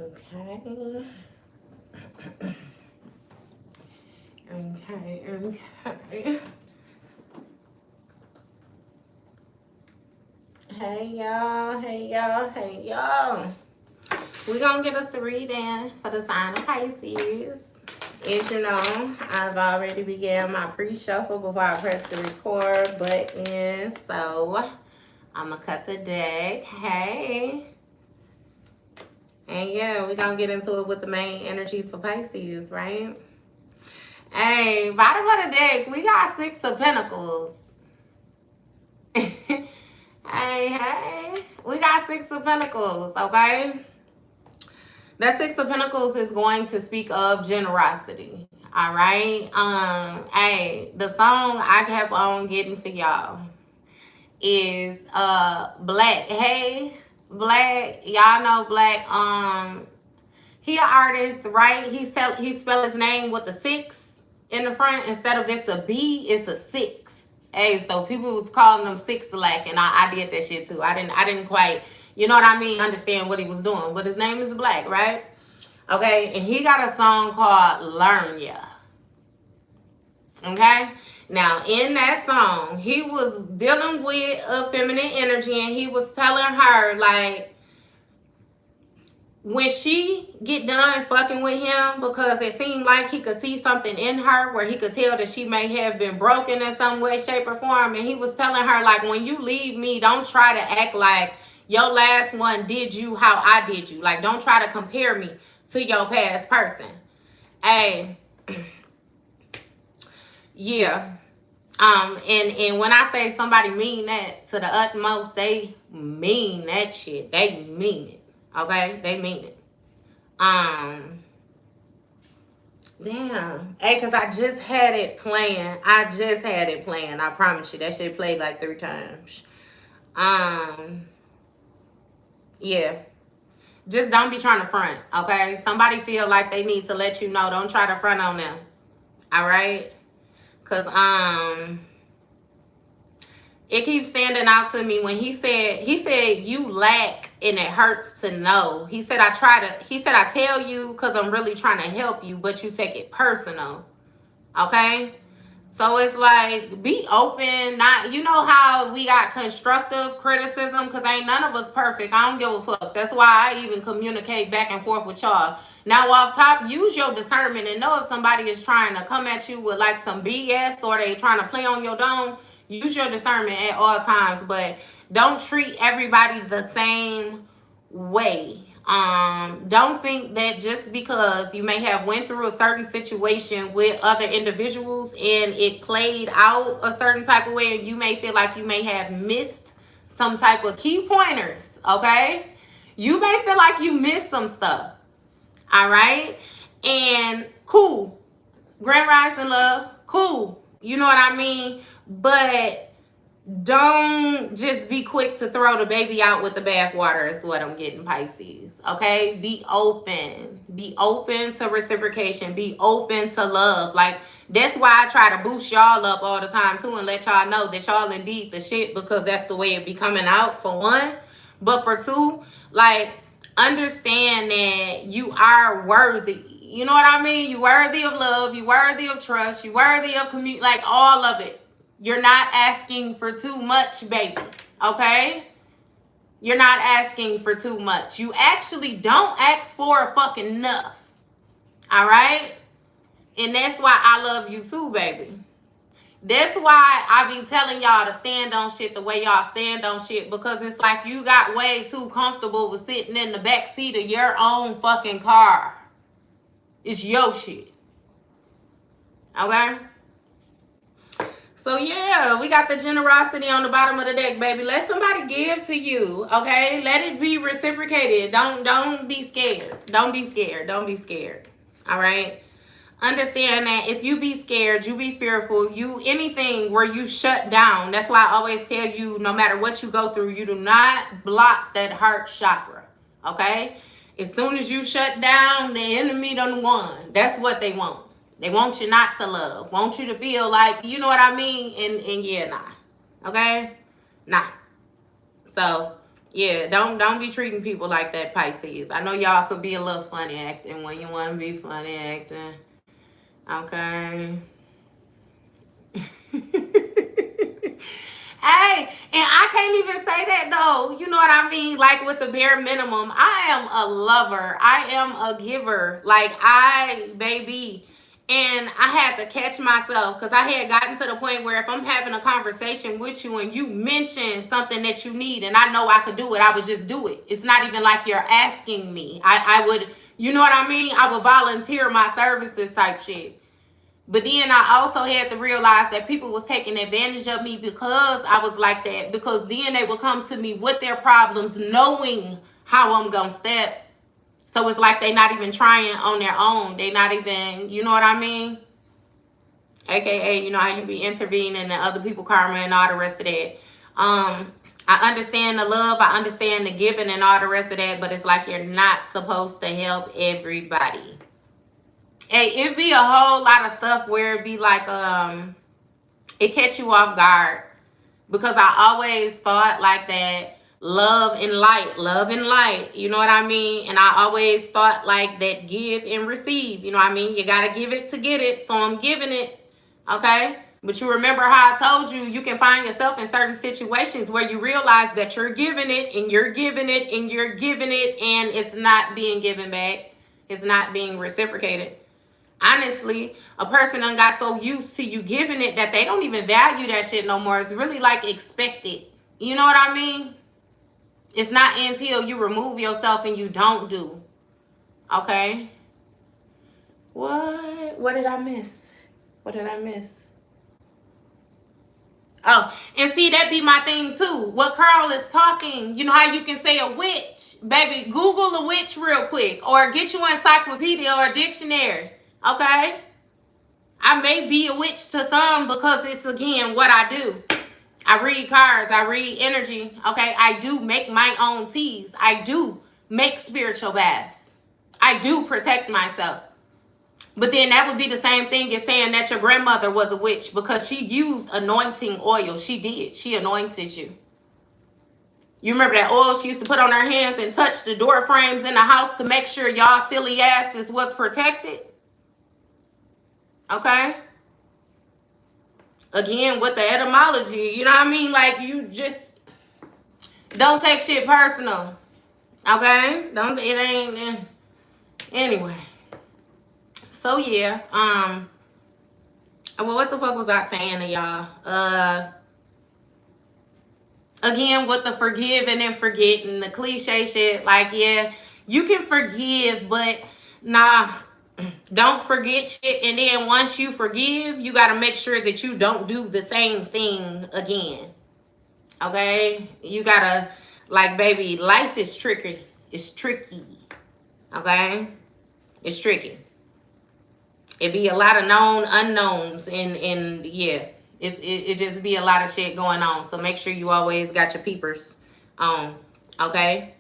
Okay. Okay. Hey y'all, hey y'all, hey y'all. We're gonna get us a reading for the sign of Pisces. As you know, I've already began my pre-shuffle before I press the record button. So I'm gonna cut the deck. Hey. And yeah, we're gonna get into it with the main energy for Pisces, right? Hey, bottom of the deck, we got Six of Pentacles. Hey, hey. We got Six of Pentacles, okay? That Six of Pentacles is going to speak of generosity. All right. Hey, the song I kept on getting for y'all is Black. Hey, Black. Y'all know Black. He an artist, right? He spell his name with a six in the front. Instead of it's a B, it's a six. Hey, so people was calling him Six Lack, and I did that shit too. I didn't quite, you know what I mean, understand what he was doing. But his name is Black, right? Okay, and he got a song called Learn Ya. Okay? Now, in that song, he was dealing with a feminine energy, and he was telling her, like, when she get done fucking with him, because it seemed like he could see something in her where he could tell that she may have been broken in some way, shape, or form. And he was telling her, like, when you leave me, don't try to act like your last one did you how I did you. Like, don't try to compare me to your past person. Hey, yeah. And when I say somebody mean that to the utmost, they mean that shit. They mean it. Okay? They mean it. Damn. Hey, cause I just had it playing. I promise you. That shit played like 3 times. Yeah. Just don't be trying to front, okay? Somebody feel like they need to let you know. Don't try to front on them. All right? Cause it keeps standing out to me when he said you lack and it hurts to know. He said I tell you because I'm really trying to help you, but you take it personal. Okay? So it's like, be open. Not, you know how we got constructive criticism, because ain't none of us perfect. I don't give a fuck. That's why I even communicate back and forth with y'all. Now, off top, use your discernment and know if somebody is trying to come at you with like some BS or they trying to play on your dome. Use your discernment at all times, but don't treat everybody the same way. Don't think that just because you may have went through a certain situation with other individuals and it played out a certain type of way, and you may feel like you may have missed some type of key pointers. Okay, you may feel like you missed some stuff. All right, and cool, grand rising love, cool, you know what I mean, but don't just be quick to throw the baby out with the bathwater is what I'm getting, Pisces. Okay? Be open. Be open to reciprocation. Be open to love. Like, that's why I try to boost y'all up all the time, too, and let y'all know that y'all indeed the shit, because that's the way it be coming out, for one. But for two, like, understand that you are worthy. You know what I mean? You worthy of love. You worthy of trust. You worthy of community. Like, all of it. You're not asking for too much, baby. Okay? You're not asking for too much. You actually don't ask for fucking enough. All right? And that's why I love you too, baby. That's why I be telling y'all to stand on shit the way y'all stand on shit, because it's like you got way too comfortable with sitting in the back seat of your own fucking car. It's your shit. Okay? So yeah, we got the generosity on the bottom of the deck, baby. Let somebody give to you, okay? Let it be reciprocated. Don't be scared. Don't be scared. Don't be scared. All right? Understand that if you be scared, you be fearful, you anything where you shut down. That's why I always tell you, no matter what you go through, you do not block that heart chakra, okay? As soon as you shut down, the enemy done won. That's what they want. They want you not to love. Want you to feel like, you know what I mean? And yeah, nah. Okay? Nah. So, Yeah, don't be treating people like that, Pisces. I know y'all could be a little funny acting when you want to be funny acting. Okay. Hey, and I can't even say that though. You know what I mean? Like with the bare minimum, I am a lover. I am a giver. Like baby. And I had to catch myself because I had gotten to the point where if I'm having a conversation with you and you mention something that you need and I know I could do it, I would just do it. It's not even like you're asking me. I would, you know what I mean? I would volunteer my services type shit. But then I also had to realize that people was taking advantage of me because I was like that. Because then they would come to me with their problems knowing how I'm going to step. So it's like they not even trying on their own. They not even, you know what I mean? AKA, you know how you be intervening in other people karma and all the rest of that. I understand the love. I understand the giving and all the rest of that. But it's like you're not supposed to help everybody. Hey, it'd be a whole lot of stuff where it'd be like, it catch you off guard. Because I always thought like that love and light, you know what I mean? And I always thought like that give and receive, you know what I mean? You got to give it to get it, so I'm giving it, okay? But you remember how I told you, you can find yourself in certain situations where you realize that you're giving it and you're giving it and you're giving it and it's not being given back. It's not being reciprocated. Honestly, a person done got so used to you giving it that they don't even value that shit no more. It's really like expected. You know what I mean? It's not until you remove yourself and you don't do. Okay? What did I miss? What did I miss? Oh, and see, that be my thing too. What Carl is talking, you know how you can say a witch? Baby, Google a witch real quick. Or get you an encyclopedia or a dictionary. Okay? I may be a witch to some because it's, again, what I do. I read cards. I read energy. Okay? I do make my own teas. I do make spiritual baths. I do protect myself. But then that would be the same thing as saying that your grandmother was a witch because she used anointing oil. She did. She anointed you. You remember that oil she used to put on her hands and touch the door frames in the house to make sure y'all silly asses was protected? Okay? Again, with the etymology, you know what I mean? Like, you just don't take shit personal. Okay? Don't, it ain't, anyway. So, yeah. Well, what the fuck was I saying to y'all? Again, with the forgiving and forgetting, the cliche shit, like, yeah, you can forgive, but nah, don't forget shit. And then once you forgive, you got to make sure that you don't do the same thing again. Okay? You got to, like, baby, life is tricky. It's tricky. Okay? It's tricky. It be a lot of known unknowns, and yeah, it just be a lot of shit going on. So make sure you always got your peepers on, okay?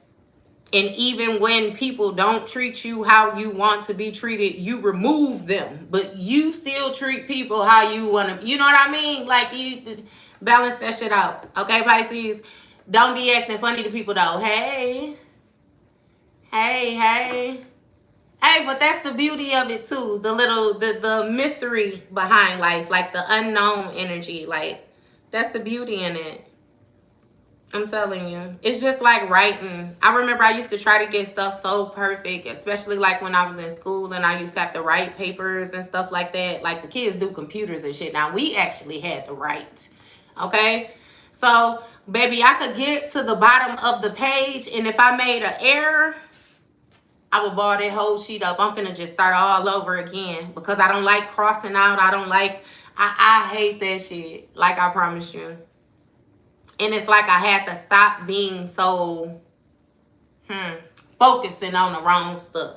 And even when people don't treat you how you want to be treated, you remove them, but you still treat people how you want to. You know what I mean? Like, you balance that shit out, okay, Pisces? Don't be acting funny to people though. Hey. Hey, but that's the beauty of it too. The mystery behind life, like the unknown energy. Like, that's the beauty in it. I'm telling you. It's just like writing. I remember I used to try to get stuff so perfect, especially like when I was in school and I used to have to write papers and stuff like that. Like, the kids do computers and shit. Now, we actually had to write. Okay? So, baby, I could get to the bottom of the page, and if I made an error, I would ball that whole sheet up. I'm finna just start all over again because I don't like crossing out. I hate that shit. Like, I promise you. And it's like I had to stop being so focusing on the wrong stuff.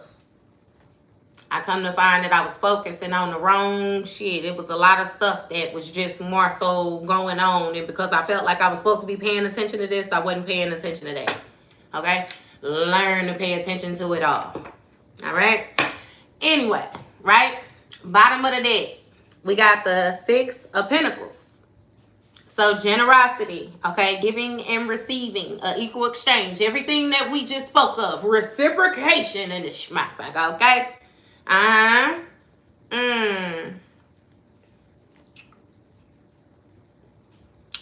I come to find that I was focusing on the wrong shit. It was a lot of stuff that was just more so going on. And because I felt like I was supposed to be paying attention to this, I wasn't paying attention to that. Okay? Learn to pay attention to it all. All right? Anyway, right? Bottom of the deck. We got the 6 of Pentacles. So generosity, okay, giving and receiving, equal exchange, everything that we just spoke of, reciprocation in this motherfucker, okay? Uh-huh.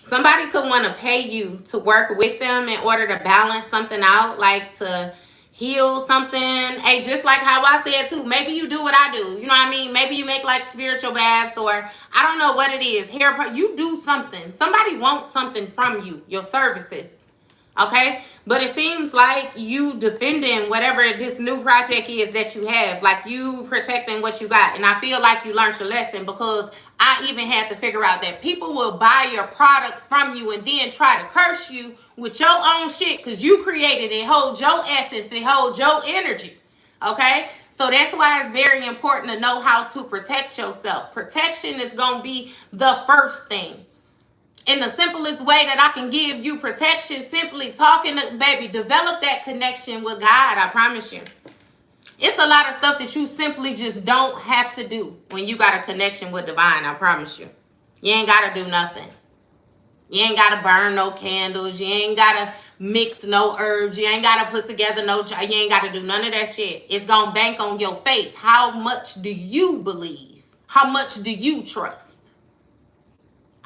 Somebody could want to pay you to work with them in order to balance something out, like to heal something. Hey, just like how I said too, maybe you do what I do. You know what I mean? Maybe you make like spiritual baths, or I don't know what it is. You do something. Somebody wants something from you, your services. Okay? But it seems like you defending whatever this new project is that you have, like you protecting what you got. And I feel like you learned your lesson, because I even had to figure out that people will buy your products from you and then try to curse you with your own shit because you created it, hold your essence, it hold your energy. Okay? So that's why it's very important to know how to protect yourself. Protection is going to be the first thing. In the simplest way that I can give you protection, simply talking to, baby, develop that connection with God, I promise you. It's a lot of stuff that you simply just don't have to do when you got a connection with divine, I promise you. You ain't got to do nothing. You ain't got to burn no candles. You ain't got to mix no herbs. You ain't got to put together you ain't got to do none of that shit. It's going to bank on your faith. How much do you believe? How much do you trust?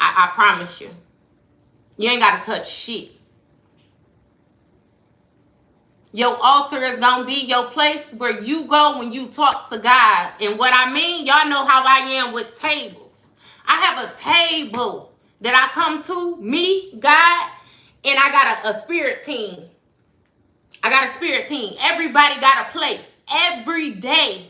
I promise you. You ain't got to touch shit. Your altar is going to be your place where you go when you talk to God. And what I mean, y'all know how I am with tables. I have a table that I come to, me, God, and I got a spirit team. I got a spirit team. Everybody got a place. Every day,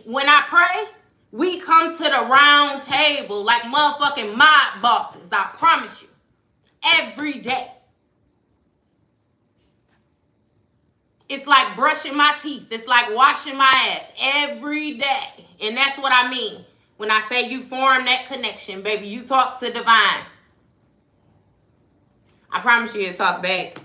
when I pray, we come to the round table like motherfucking mob bosses. I promise you. Every day. It's like brushing my teeth. It's like washing my ass every day. And that's what I mean when I say you form that connection, baby. You talk to divine. I promise you, talk back.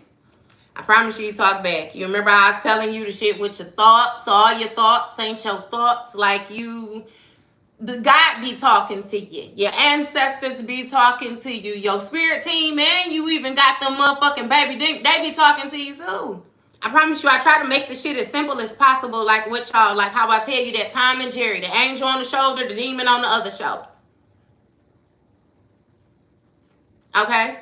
I promise you, talk back. You remember how I was telling you the shit with your thoughts? All your thoughts ain't your thoughts. Like the God be talking to you. Your ancestors be talking to you. Your spirit team, and you even got them motherfucking baby. They be talking to you too. I promise you, I try to make the shit as simple as possible, like what y'all, like how I tell you that Tom and Jerry, the angel on the shoulder, the demon on the other shoulder. Okay?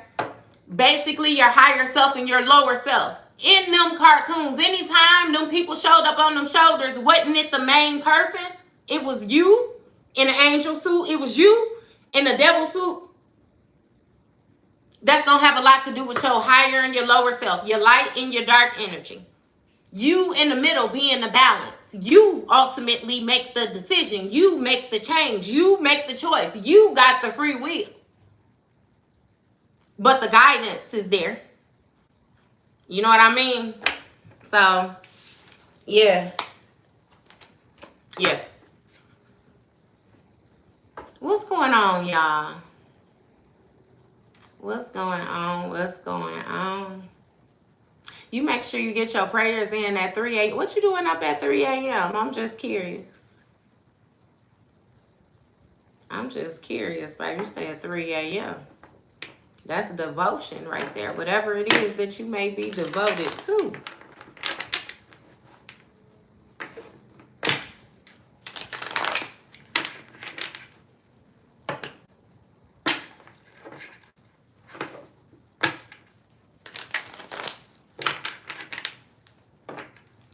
Basically, your higher self and your lower self. In them cartoons, anytime them people showed up on them shoulders, wasn't it the main person? It was you in an angel suit. It was you in a devil suit. That's going to have a lot to do with your higher and your lower self, your light and your dark energy. You in the middle being the balance. You ultimately make the decision. You make the change. You make the choice. You got the free will. But the guidance is there. You know what I mean? So, yeah. Yeah. What's going on, y'all? What's going on? What's going on? You make sure you get your prayers in at 3 a.m. What you doing up at 3 a.m.? I'm just curious. I'm just curious, baby. You said 3 a.m. That's devotion right there. Whatever it is that you may be devoted to.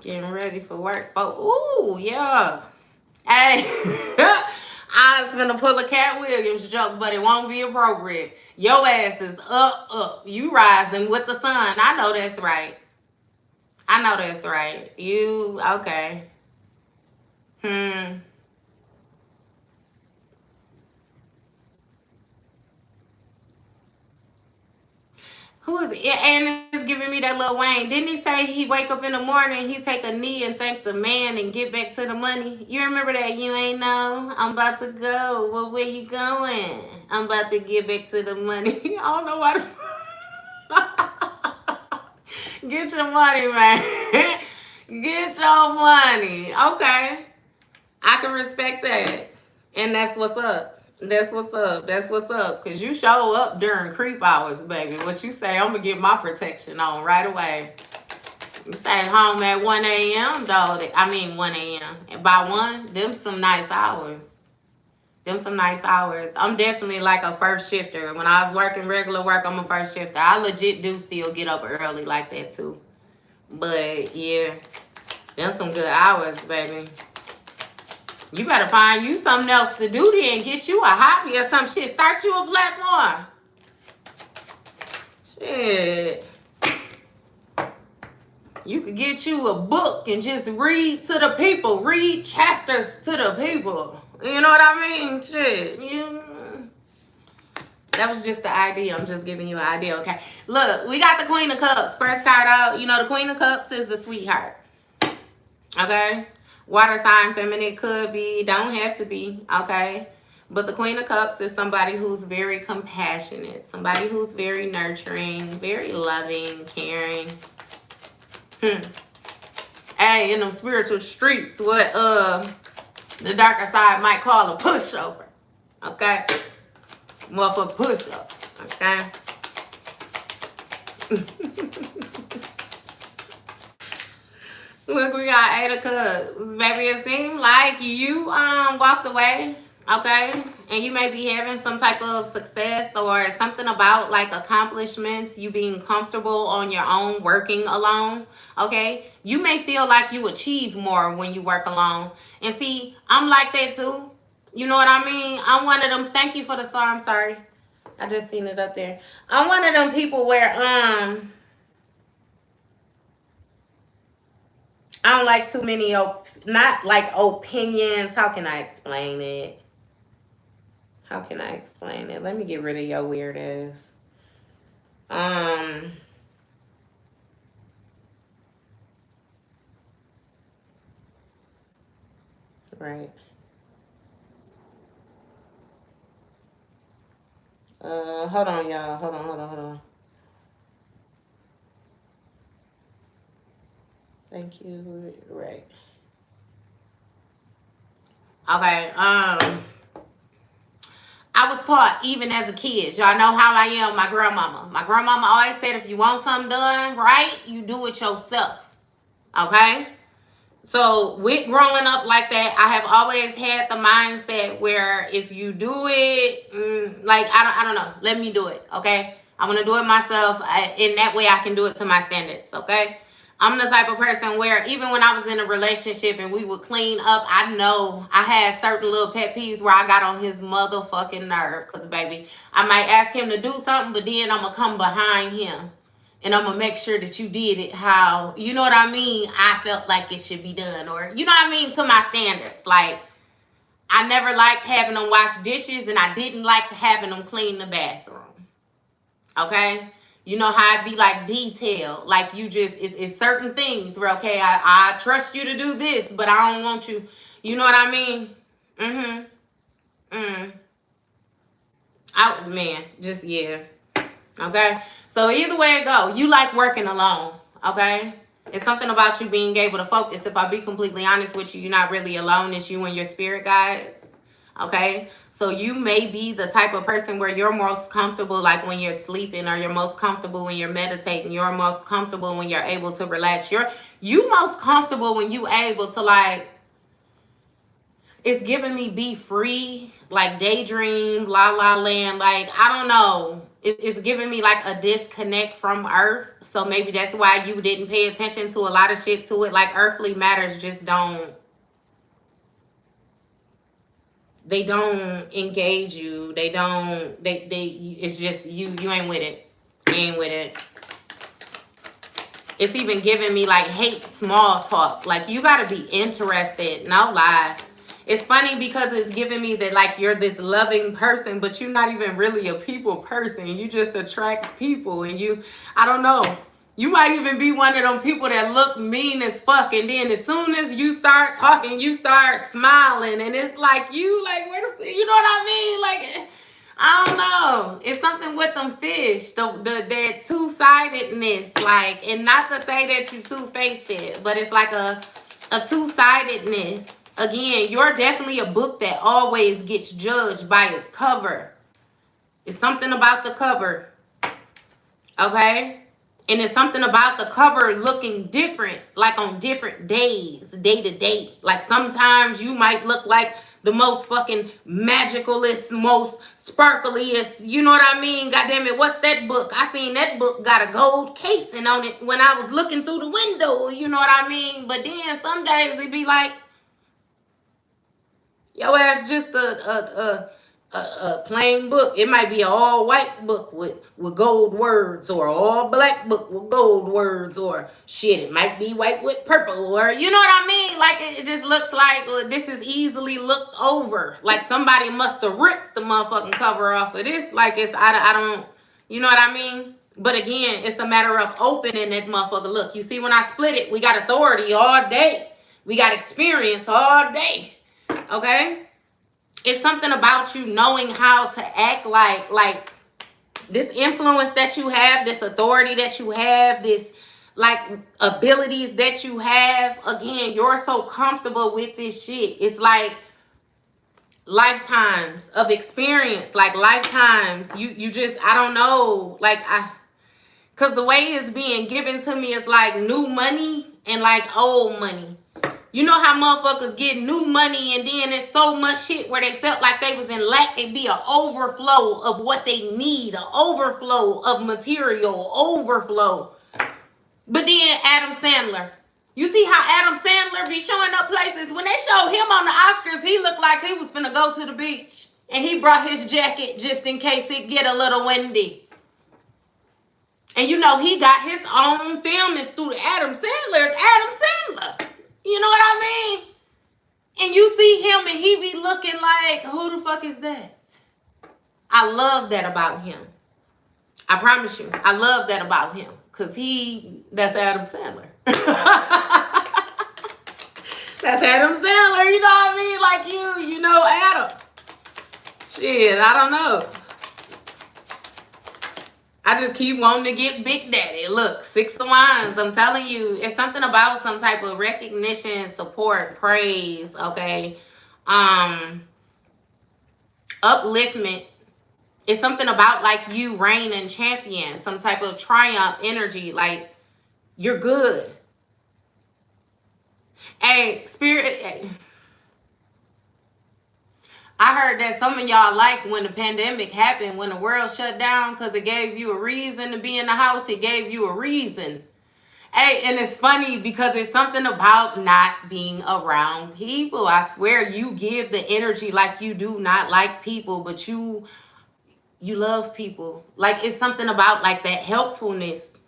Getting ready for work. Oh, ooh, yeah. Hey, I was gonna pull a Cat Williams joke, but it won't be appropriate. Your ass is up. You rising with the sun. I know that's right. I know that's right. You, okay. Who is it? And it's giving me that Lil Wayne. Didn't he say he wake up in the morning, he take a knee and thank the man and get back to the money? You remember that? You ain't know. I'm about to go. Well, where you going? I'm about to get back to the money. I don't know why the get your money, man. Get your money. Okay. I can respect that. And that's what's up. That's what's up. That's what's up. Cause you show up during creep hours, baby. What you say, I'm gonna get my protection on right away. You stay home at 1 a.m. though. I mean 1 a.m. And by 1, them some nice hours. Them some nice hours. I'm definitely like a first shifter. When I was working regular work, I'm a first shifter. I legit do still get up early like that too. But yeah, them some good hours, baby. You better find you something else to do then. Get you a hobby or some shit. Start you a platform. Shit. You could get you a book and just read to the people. Read chapters to the people. You know what I mean? Shit. That was just the idea. I'm just giving you an idea, okay? Look, we got the Queen of Cups. First card out. You know, the Queen of Cups is the sweetheart. Okay? Water sign, feminine, could be, don't have to be, okay? But the Queen of Cups is somebody who's very compassionate, somebody who's very nurturing, very loving, caring. Hey, in them spiritual streets, what the darker side might call a pushover, okay? Motherfucker push-up, okay? Look, we got 8 of Cups. Baby, it seems like you walked away, okay? And you may be having some type of success or something about like accomplishments, you being comfortable on your own, working alone, okay? You may feel like you achieve more when you work alone. And see, I'm like that too. You know what I mean? I'm one of them. Thank you for the star. I'm sorry. I just seen it up there. I'm one of them people where I don't like too many, not like opinions. How can I explain it? How can I explain it? Let me get rid of your weird ass. Right. Hold on, y'all. Hold on. Thank you. Right. Okay. I was taught even as a kid. Y'all know how I am. My grandmama. My grandmama always said, if you want something done right, you do it yourself. Okay. So with growing up like that, I have always had the mindset where if you do it, like I don't know, let me do it. Okay. I'm gonna do it myself. In that way, I can do it to my standards. Okay. I'm the type of person where even when I was in a relationship and we would clean up, I know I had certain little pet peeves where I got on his motherfucking nerve. Because, baby, I might ask him to do something, but then I'm going to come behind him. And I'm going to make sure that you did it how, you know what I mean, I felt like it should be done. Or, you know what I mean, to my standards. Like, I never liked having them wash dishes, and I didn't like having them clean the bathroom. Okay? You know how it be like detailed. Like you just, it's certain things where, okay, I trust you to do this, but I don't want you. You know what I mean? Man, just, yeah. Okay? So either way it go, you like working alone. Okay? It's something about you being able to focus. If I be completely honest with you, you're not really alone. It's you and your spirit guides. Okay? So you may be the type of person where you're most comfortable like when you're sleeping, or you're most comfortable when you're meditating. You're most comfortable when you're able to relax. You most comfortable when you able to, like, it's giving me be free, like daydream, la la land. Like, I don't know. It's giving me like a disconnect from earth. So maybe that's why you didn't pay attention to a lot of shit to it. Like earthly matters just don't. They don't engage you. They don't. It's just you ain't with it. You ain't with it. It's even giving me like hate small talk. Like you gotta be interested. No lie. It's funny because it's giving me that like you're this loving person, but you're not even really a people person. You just attract people, and I don't know. You might even be one of them people that look mean as fuck, and then as soon as you start talking, you start smiling, and it's like you like, where the, you know what I mean? Like, I don't know. It's something with them fish, that two-sidedness, like, and not to say that you two-faced it, but it's like a two-sidedness Again, you're definitely a book that always gets judged by its cover. It's something about the cover. Okay? And it's something about the cover looking different, like on different days, day to day. Like sometimes you might look like the most fucking magicalist, most sparkliest, you know what I mean? God damn it, what's that book? I seen that book got a gold casing on it when I was looking through the window, you know what I mean? But then some days it be like, your ass just a plain book. It might be an all white book with gold words, or all black book with gold words, or shit, it might be white with purple, or you know what I mean? Like it just looks like this is easily looked over. Like somebody must have ripped the motherfucking cover off of this. Like it's I don't, you know what I mean? But again, it's a matter of opening that motherfucker. Look, you see when I split it, we got authority all day. We got experience all day. Okay? It's something about you knowing how to act like this influence that you have, this authority that you have, this like abilities that you have. Again, you're so comfortable with this shit. It's like lifetimes of experience, like lifetimes. You just, I don't know, like because the way it's being given to me is like new money and like old money. You know how motherfuckers get new money and then it's so much shit where they felt like they was in lack. It'd be an overflow of what they need, an overflow of material, overflow. But then Adam Sandler. You see how Adam Sandler be showing up places? When they show him on the Oscars, he looked like he was finna go to the beach. And he brought his jacket just in case it get a little windy. And you know, he got his own filming studio. Adam Sandler is Adam Sandler. You know what I mean? And you see him and he be looking like, who the fuck is that? I love that about him. I promise you. I love that about him. Because that's Adam Sandler. That's Adam Sandler, you know what I mean? Like you know Adam. Shit, I don't know. I just keep wanting to get Big Daddy. Look, 6 of Wands. I'm telling you, it's something about some type of recognition, support, praise, okay? Upliftment. It's something about like you reign and champion, some type of triumph energy, like you're good. Hey, spirit. Hey. I heard that some of y'all like when the pandemic happened, when the world shut down, because it gave you a reason to be in the house. It gave you a reason. Hey, and it's funny because it's something about not being around people. I swear you give the energy like you do not like people, but you love people. Like it's something about like that helpfulness.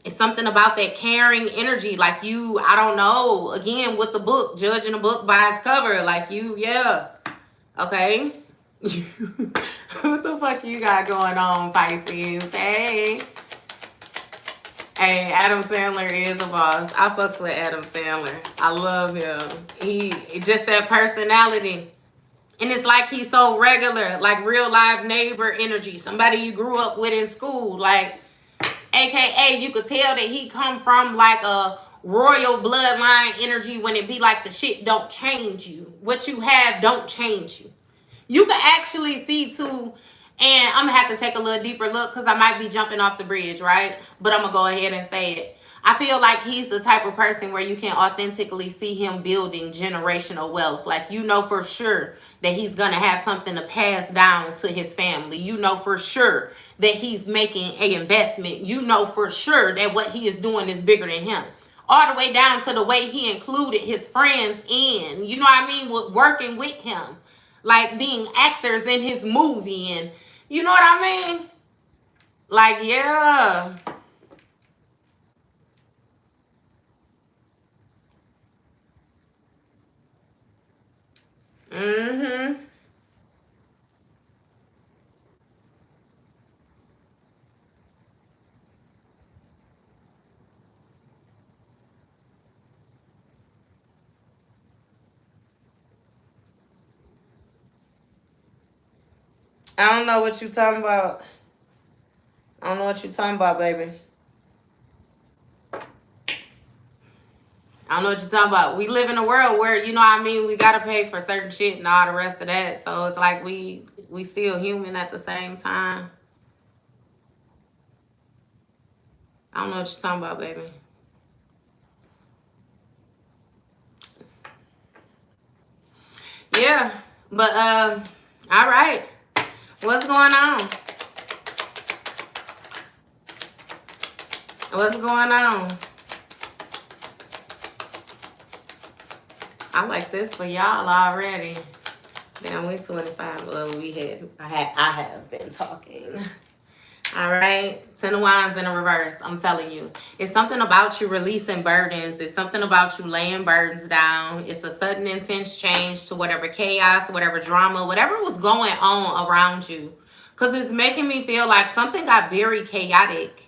It's something about that caring energy. Like you, I don't know, again, with the book, judging a book by its cover. Like you, yeah. Okay. What the fuck you got going on, Pisces? Hey. Hey, Adam Sandler is a boss. I fucks with Adam Sandler. I love him. He just that personality. And it's like he's so regular, like real live neighbor energy. Somebody you grew up with in school. Like, AKA, you could tell that he come from like a royal bloodline energy when it be like the shit don't change you. What you have don't change you. You can actually see too, and I'm going to have to take a little deeper look because I might be jumping off the bridge, right? But I'm going to go ahead and say it. I feel like he's the type of person where you can authentically see him building generational wealth. Like, you know for sure that he's going to have something to pass down to his family. You know for sure that he's making an investment. You know for sure that what he is doing is bigger than him. All the way down to the way he included his friends in, you know what I mean, with working with him. Like being actors in his movie and, you know what I mean? Like, yeah. Mm-hmm. I don't know what you talking about. I don't know what you talking about, baby. I don't know what you're talking about. We live in a world where, you know what I mean, we gotta pay for certain shit and all the rest of that. So it's like we still human at the same time. I don't know what you're talking about, baby. Yeah. But all right. What's going on? What's going on? I like this for y'all already. Damn, we 25. Well, I have been talking. All right. 10 of Wands in a reverse. I'm telling you. It's something about you releasing burdens. It's something about you laying burdens down. It's a sudden intense change to whatever chaos, whatever drama, whatever was going on around you. Because it's making me feel like something got very chaotic.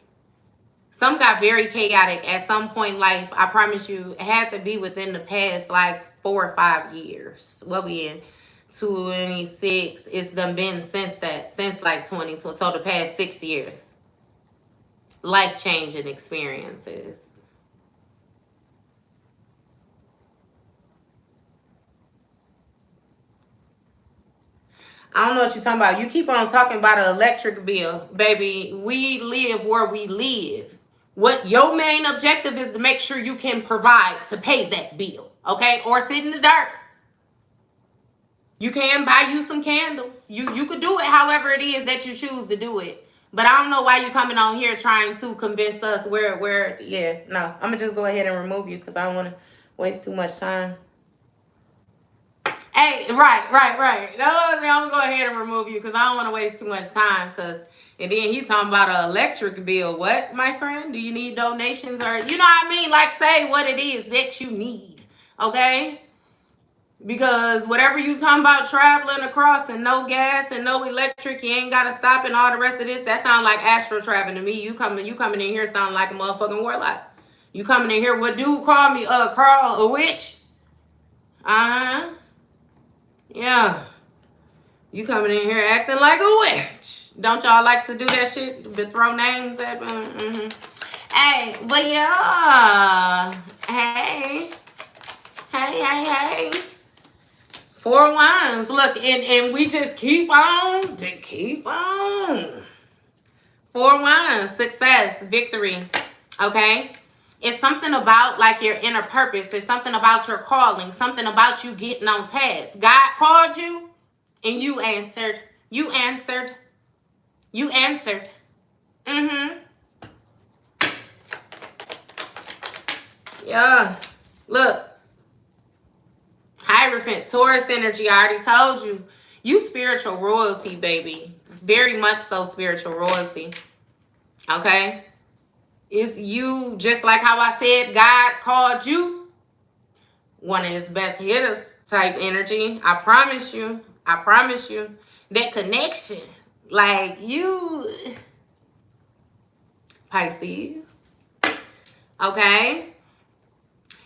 Some got very chaotic at some point in life. I promise you, it had to be within the past like 4 or 5 years. What we in? 26. It's done been since like 2020. So the past 6 years. Life-changing experiences. I don't know what you're talking about. You keep on talking about an electric bill. Baby, we live where we live. What your main objective is to make sure you can provide to pay that bill. Okay? Or sit in the dirt. You can buy you some candles. You could do it however it is that you choose to do it. But I don't know why you coming on here trying to convince us yeah, no. I'm going to just go ahead and remove you because I don't want to waste too much time. Hey, right. No, I'm going to go ahead and remove you because I don't want to waste too much time and then he's talking about an electric bill. What, my friend? Do you need donations or, you know what I mean? Like, say what it is that you need, okay? Because whatever you talking about traveling across and no gas and no electric, you ain't got to stop and all the rest of this, that sound like astral traveling to me. You coming in here sound like a motherfucking warlock. You coming in here, what dude called me, Carl, a witch? Uh-huh. Yeah. You coming in here acting like a witch. Don't y'all like to do that shit? To throw names at me? Mm-hmm. Hey, but yeah. Hey. 4 Wands. Look, and we just keep on. 4 Wands. Success. Victory. Okay? It's something about like your inner purpose. It's something about your calling. Something about you getting on task. God called you and you answered. You answered. Mm-hmm. Yeah. Look. Hierophant, Taurus energy, I already told you. You spiritual royalty, baby. Very much so spiritual royalty. Okay? It's you, just like how I said, God called you one of his best hitters type energy. I promise you. That connection. Like you, Pisces. Okay?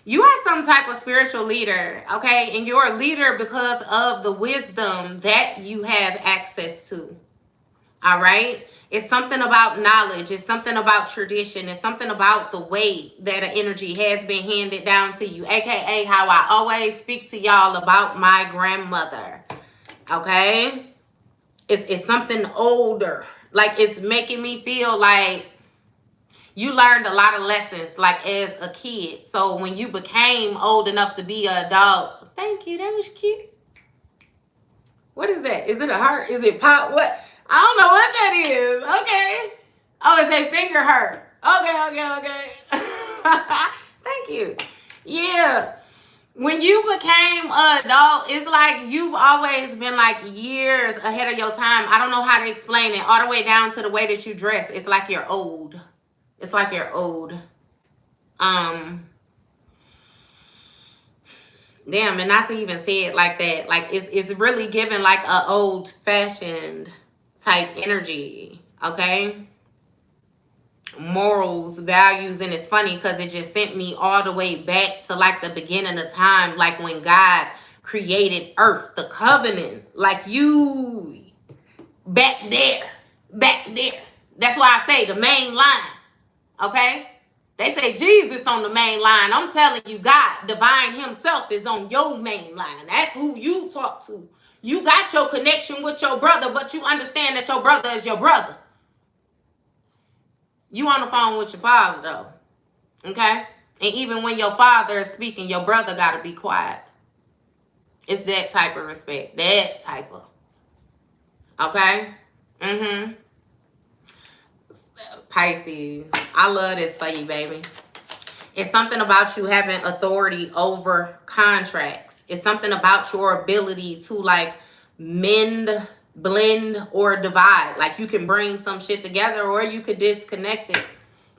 You are some type of spiritual leader, okay? And you're a leader because of the wisdom that you have access to, all right? It's something about knowledge. It's something about tradition. It's something about the way that an energy has been handed down to you, aka how I always speak to y'all about my grandmother, okay? It's something older. Like, it's making me feel like you learned a lot of lessons, like, as a kid. So when you became old enough to be an adult, thank you, that was cute. What is that? Is it a heart? Is it pop? What? I don't know what that is. Okay. Oh, it's a finger heart. Okay. Thank you. Yeah. When you became an adult, it's like you've always been like years ahead of your time. I don't know how to explain it. All the way down to the way that you dress. It's like you're old. It's like you're old. Damn, and not to even say it like that. Like, it's really giving like a old-fashioned type energy, okay? Morals, values, and it's funny because it just sent me all the way back to like the beginning of time, like when God created earth, the covenant. Like, you back there. That's why I say the main line. Okay? They say Jesus on the main line. I'm telling you, God, divine himself is on your main line. That's who you talk to. You got your connection with your brother, but you understand that your brother is your brother. You on the phone with your father, though. Okay? And even when your father is speaking, your brother got to be quiet. It's that type of respect. That type of. Okay? Mm-hmm. Pisces. I love this for you, baby. It's something about you having authority over contracts. It's something about your ability to like mend, blend, or divide. Like you can bring some shit together or you could disconnect it.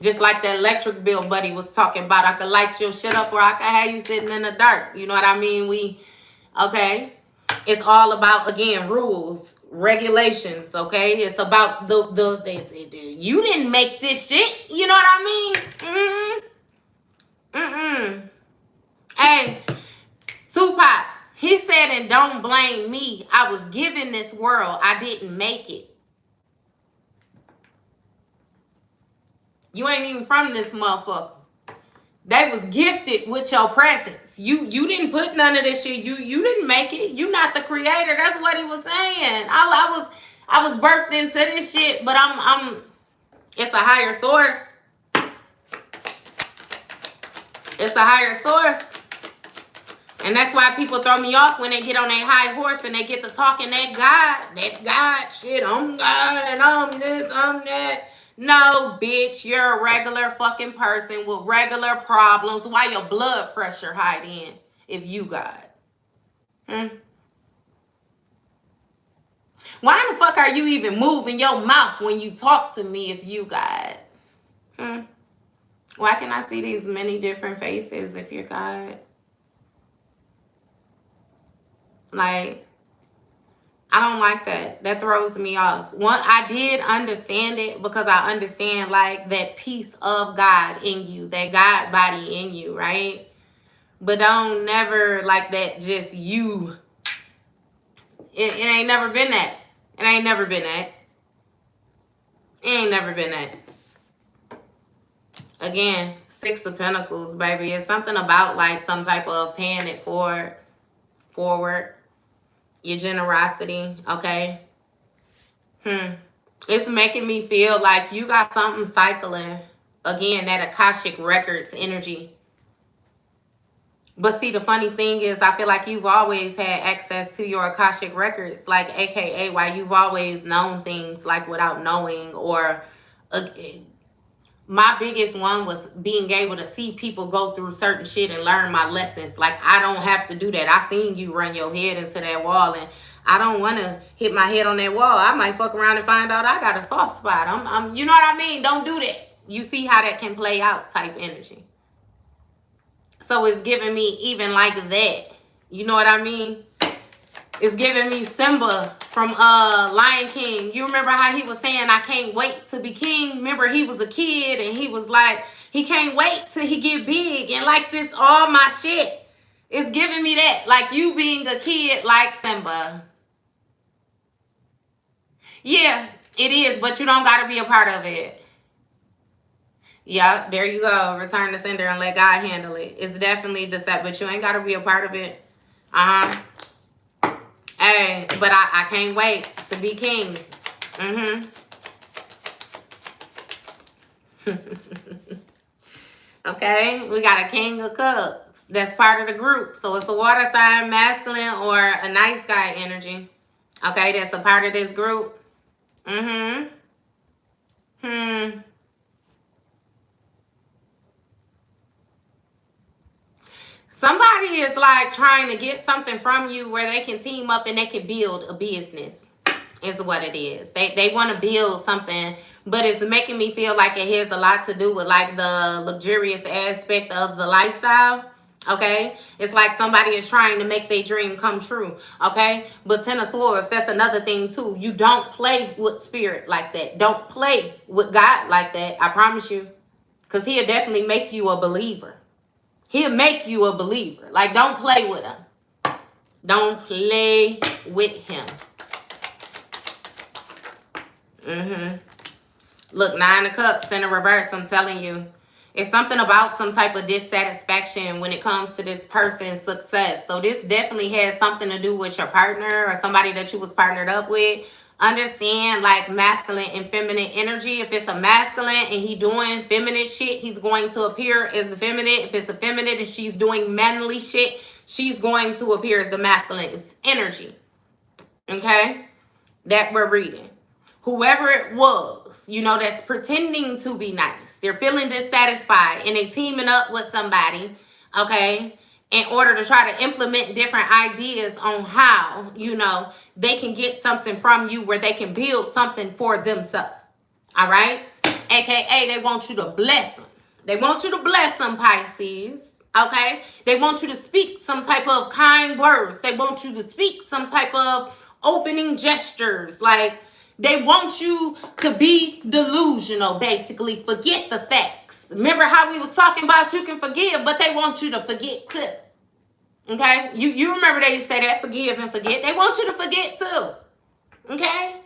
Just like the electric bill buddy was talking about. I could light your shit up or I could have you sitting in the dark. You know what I mean? Okay. It's all about, again, rules, regulations, okay? It's about you didn't make this shit. You know what I mean? Hey, Tupac, he said, and don't blame me. I was given this world. I didn't make it. You ain't even from this motherfucker. They was gifted with your presence. You didn't put none of this shit. You didn't make it. You not the creator. That's what he was saying. I was birthed into this shit, but I'm it's a higher source. It's a higher source. And that's why people throw me off when they get on their high horse and they get to talking that God shit. I'm God and I'm this, I'm that. No, bitch, you're a regular fucking person with regular problems. Why your blood pressure high then if you God? Why the fuck are you even moving your mouth when you talk to me if you God? Why can I see these many different faces if you're God? Like, I don't like that. That throws me off. I did understand it because I understand like that piece of God in you, that God body in you, right? But don't never like that just you. It ain't never been that. It ain't never been that. It ain't never been that. Again, 6 of Pentacles, baby. It's something about like some type of paying it forward. Your generosity, okay? It's making me feel like you got something cycling. Again, that Akashic Records energy. But see, the funny thing is, I feel like you've always had access to your Akashic Records. Like, AKA, why you've always known things, like, without knowing. Or, my biggest one was being able to see people go through certain shit and learn my lessons. Like, I don't have to do that. I seen you run your head into that wall, and I don't want to hit my head on that wall. I might fuck around and find out I got a soft spot. I'm you know what I mean? Don't do that. You see how that can play out type energy. So it's giving me even like that. You know what I mean? It's giving me Simba from Lion King. You remember how he was saying, I can't wait to be king? Remember, he was a kid and he was like, he can't wait till he get big. And like this, all my shit. It's giving me that. Like you being a kid like Simba. Yeah, it is. But you don't got to be a part of it. Yeah, there you go. Return to sender and let God handle it. It's definitely deceptive, but you ain't got to be a part of it. Hey, but I can't wait to be king. Okay, we got a King of Cups. That's part of the group. So it's a water sign, masculine, or a nice guy energy. Okay, that's a part of this group. Somebody is like trying to get something from you where they can team up and they can build a business. Is what it is. They want to build something, but it's making me feel like it has a lot to do with like the luxurious aspect of the lifestyle. Okay, it's like somebody is trying to make their dream come true. Okay, but Ten of Swords, that's another thing too. You don't play with spirit like that. Don't play with God like that. I promise you, because he'll definitely make you a believer. He'll make you a believer. Like, don't play with him. Don't play with him. Look, 9 of Cups in a reverse. I'm telling you, It's something about some type of dissatisfaction when it comes to this person's success. So this definitely has something to do with your partner or somebody that you was partnered up with. Understand like masculine and feminine energy. If it's a masculine and he doing feminine shit, he's going to appear as the feminine. If it's a feminine and she's doing manly shit, she's going to appear as the masculine. It's energy. Okay? That we're reading. Whoever it was, you know, that's pretending to be nice. They're feeling dissatisfied and they teaming up with somebody, okay, in order to try to implement different ideas on how, you know, they can get something from you where they can build something for themselves. All right? AKA, they want you to bless them. They want you to bless them, Pisces. Okay? They want you to speak some type of kind words. They want you to speak some type of opening gestures. Like, they want you to be delusional, basically. Forget the facts. Remember how we was talking about you can forgive, but they want you to forget too. Okay? You remember they say that, forgive and forget. They want you to forget too. Okay?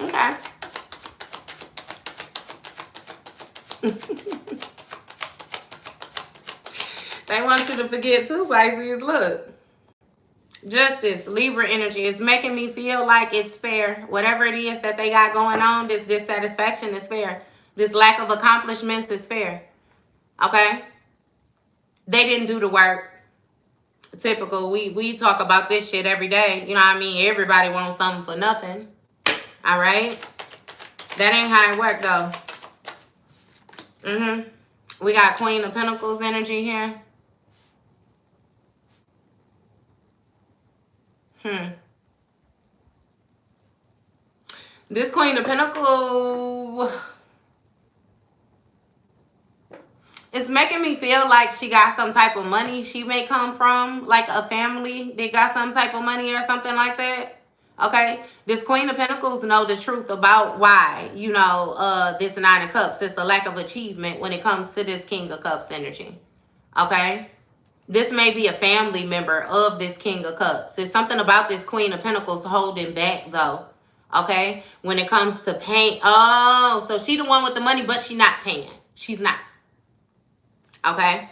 Okay. They want you to forget too, Pisces. Look. Justice, Libra energy is making me feel like it's fair. Whatever it is that they got going on, this dissatisfaction is fair. This lack of accomplishments is fair. Okay? They didn't do the work. Typical. We talk about this shit every day. You know what I mean? Everybody wants something for nothing. All right? That ain't how it worked, though. We got Queen of Pentacles energy here. This Queen of Pentacles is making me feel like she got some type of money she may come from, like a family. They got some type of money or something like that. Okay? This Queen of Pentacles know the truth about why, you know, this Nine of Cups. It's the lack of achievement when it comes to this King of Cups energy. Okay? This may be a family member of this King of Cups. There's something about this Queen of Pentacles holding back, though. Okay? When it comes to paying. Oh, so she the one with the money, but she not paying. She's not. Okay?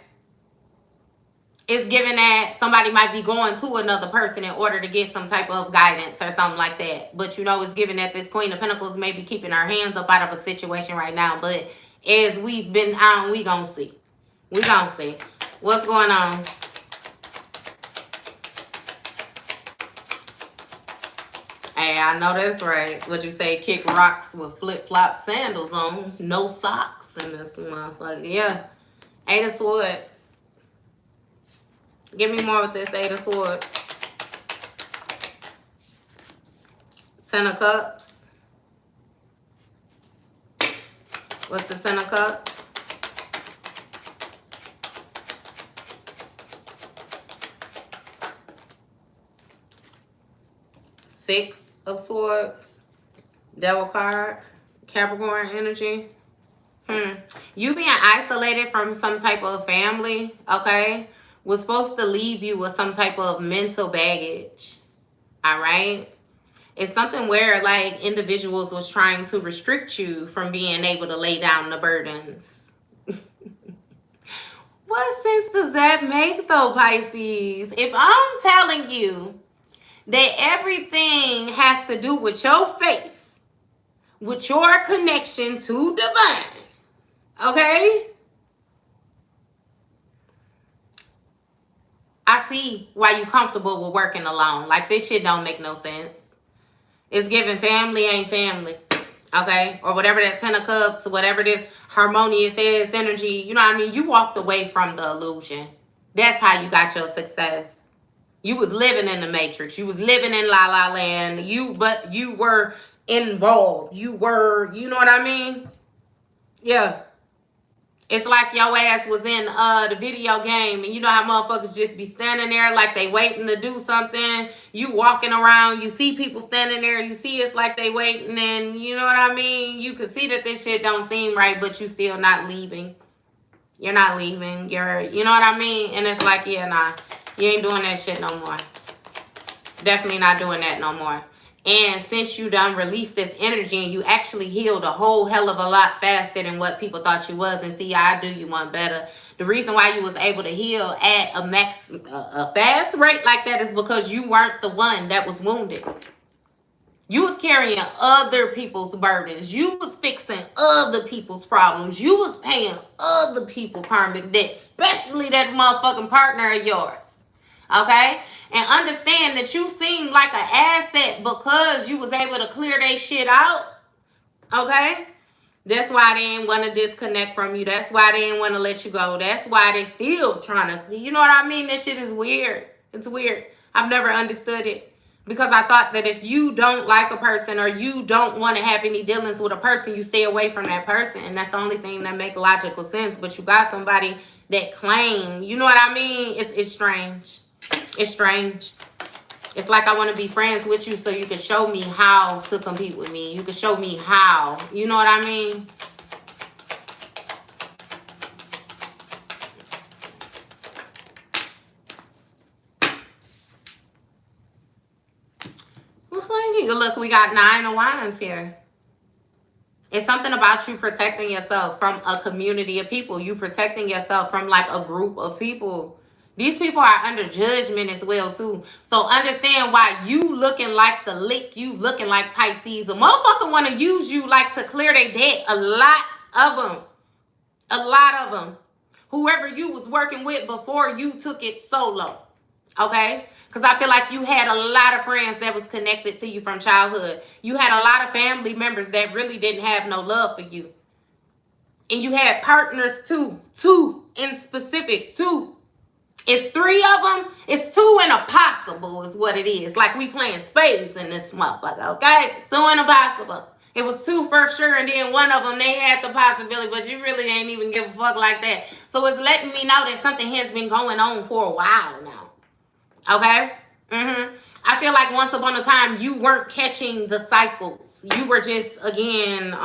It's given that somebody might be going to another person in order to get some type of guidance or something like that. But, you know, it's given that this Queen of Pentacles may be keeping her hands up out of a situation right now. But as we've been on, we gonna see. We gonna see. What's going on? Hey, I know that's right. What'd you say? Kick rocks with flip-flop sandals on. No socks in this motherfucker. Yeah. Eight of Swords. Give me more with this Eight of Swords. Ten of Cups. What's the Ten of Cups? Six of Swords. Devil card. Capricorn energy. You being isolated from some type of family, okay, was supposed to leave you with some type of mental baggage. All right? It's something where, like, individuals was trying to restrict you from being able to lay down the burdens. What sense does that make, though, Pisces? If I'm telling you that everything has to do with your faith, with your connection to divine, okay? I see why you comfortable with working alone. Like, this shit don't make no sense. It's giving family ain't family, okay? Or whatever that Ten of Cups, whatever this harmonious ass energy, you know what I mean? You walked away from the illusion. That's how you got your success. You was living in the Matrix. You was living in La La Land. But you were involved. You were, you know what I mean? Yeah. It's like your ass was in the video game, and you know how motherfuckers just be standing there like they waiting to do something. You walking around, you see people standing there, you see it's like they waiting, and you know what I mean? You can see that this shit don't seem right, but you still not leaving. You're not leaving. You're, you know what I mean? And it's like, yeah, nah, you ain't doing that shit no more. Definitely not doing that no more. And since you done released this energy and you actually healed a whole hell of a lot faster than what people thought you was, and see, I do you one better. The reason why you was able to heal at a fast rate like that is because you weren't the one that was wounded. You was carrying other people's burdens. You was fixing other people's problems. You was paying other people karmic debt, especially that motherfucking partner of yours. Okay? And understand that you seem like an asset because you was able to clear their shit out. Okay? That's why they ain't want to disconnect from you. That's why they ain't want to let you go. That's why they still trying to, you know what I mean? This shit is weird. It's weird. I've never understood it. Because I thought that if you don't like a person or you don't want to have any dealings with a person, you stay away from that person. And that's the only thing that make logical sense. But you got somebody that claim, you know what I mean? It's strange. It's strange. It's like I want to be friends with you so you can show me how to compete with me. You can show me how. You know what I mean? Look, we got 9 of Wands here. It's something about you protecting yourself from a community of people. You protecting yourself from like a group of people. These people are under judgment as well too. So understand why you looking like the lick. You looking like Pisces. A motherfucker want to use you like to clear their debt. A lot of them. A lot of them. Whoever you was working with before you took it solo. Okay? Because I feel like you had a lot of friends that was connected to you from childhood. You had a lot of family members that really didn't have no love for you. And you had partners too. 2 in specific. 2. It's 3 of them. It's 2 and a possible is what it is. Like we playing spades in this motherfucker, okay? 2 and a possible. It was 2 for sure, and then one of them, they had the possibility, but you really ain't even give a fuck like that. So it's letting me know that something has been going on for a while now. Okay? I feel like once upon a time, you weren't catching the cycles. You were just, again,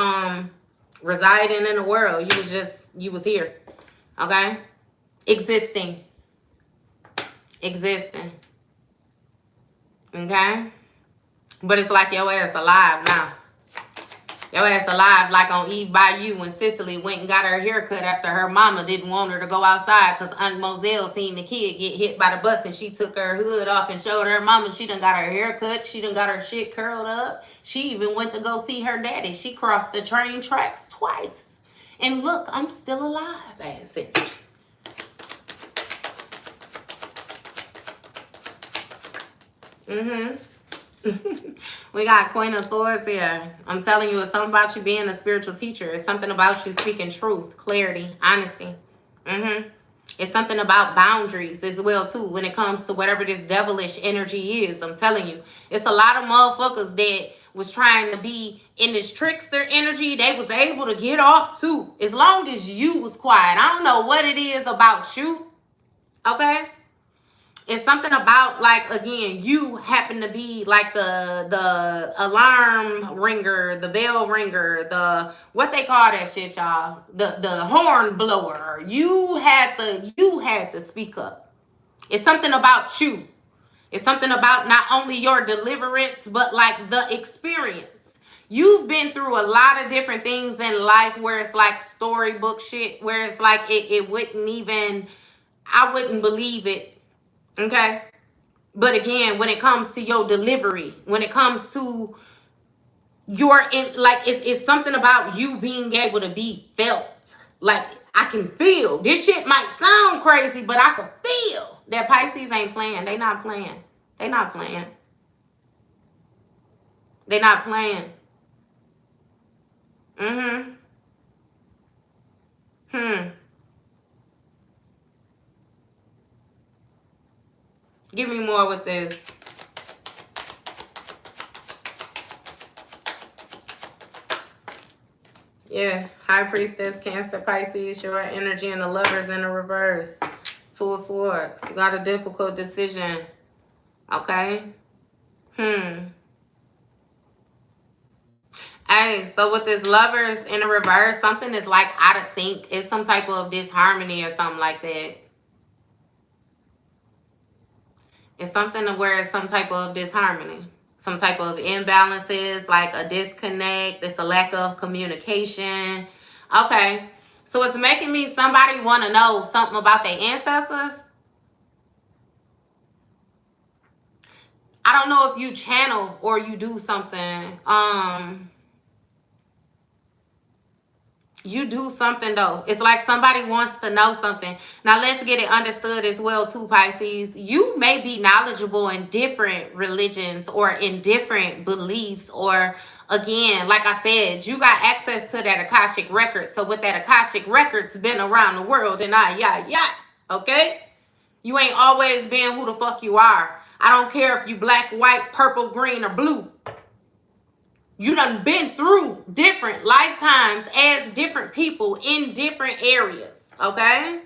residing in the world. You was here. Okay? Existing. Okay? But it's like your ass alive now. Your ass alive like on Eve Bayou when Cicely went and got her haircut after her mama didn't want her to go outside because Aunt Moselle seen the kid get hit by the bus and she took her hood off and showed her mama she done got her haircut. She done got her shit curled up. She even went to go see her daddy. She crossed the train tracks twice. And look, I'm still alive, ass it. We got Queen of Swords here. I'm telling you, it's something about you being a spiritual teacher. It's something about you speaking truth, clarity, honesty. It's something about boundaries as well, too, when it comes to whatever this devilish energy is. I'm telling you. It's a lot of motherfuckers that was trying to be in this trickster energy. They was able to get off, too, as long as you was quiet. I don't know what it is about you, okay? It's something about, like, again, you happen to be like the alarm ringer, the bell ringer, the, what they call that shit, y'all? The horn blower. You had to speak up. It's something about you. It's something about not only your deliverance, but like the experience. You've been through a lot of different things in life where it's like storybook shit, where it's like it wouldn't even, I wouldn't believe it. Okay, but again, when it comes to your delivery, when it comes to your it's something about you being able to be felt. Like I can feel this shit might sound crazy, but I can feel that Pisces ain't playing. They not playing. They not playing. They not playing. Give me more with this. Yeah, High Priestess, Cancer, Pisces, your energy, and the Lovers in the reverse. 2 of Swords. You got a difficult decision. Okay? Hey, so with this Lovers in the reverse, something is like out of sync. It's some type of disharmony or something like that. It's something where it's some type of disharmony. some type of imbalances, like a disconnect. It's a lack of communication. Okay. So it's making me somebody want to know something about their ancestors. I don't know if you channel or you do something. You do something though. It's like somebody wants to know something. Now let's get it understood as well too, Pisces. You may be knowledgeable in different religions or in different beliefs, or again, like I said, you got access to that Akashic record. So with that Akashic record's been around the world and okay? You ain't always been who the fuck you are. I don't care if you black, white, purple, green, or blue. You done been through different lifetimes as different people in different areas, okay?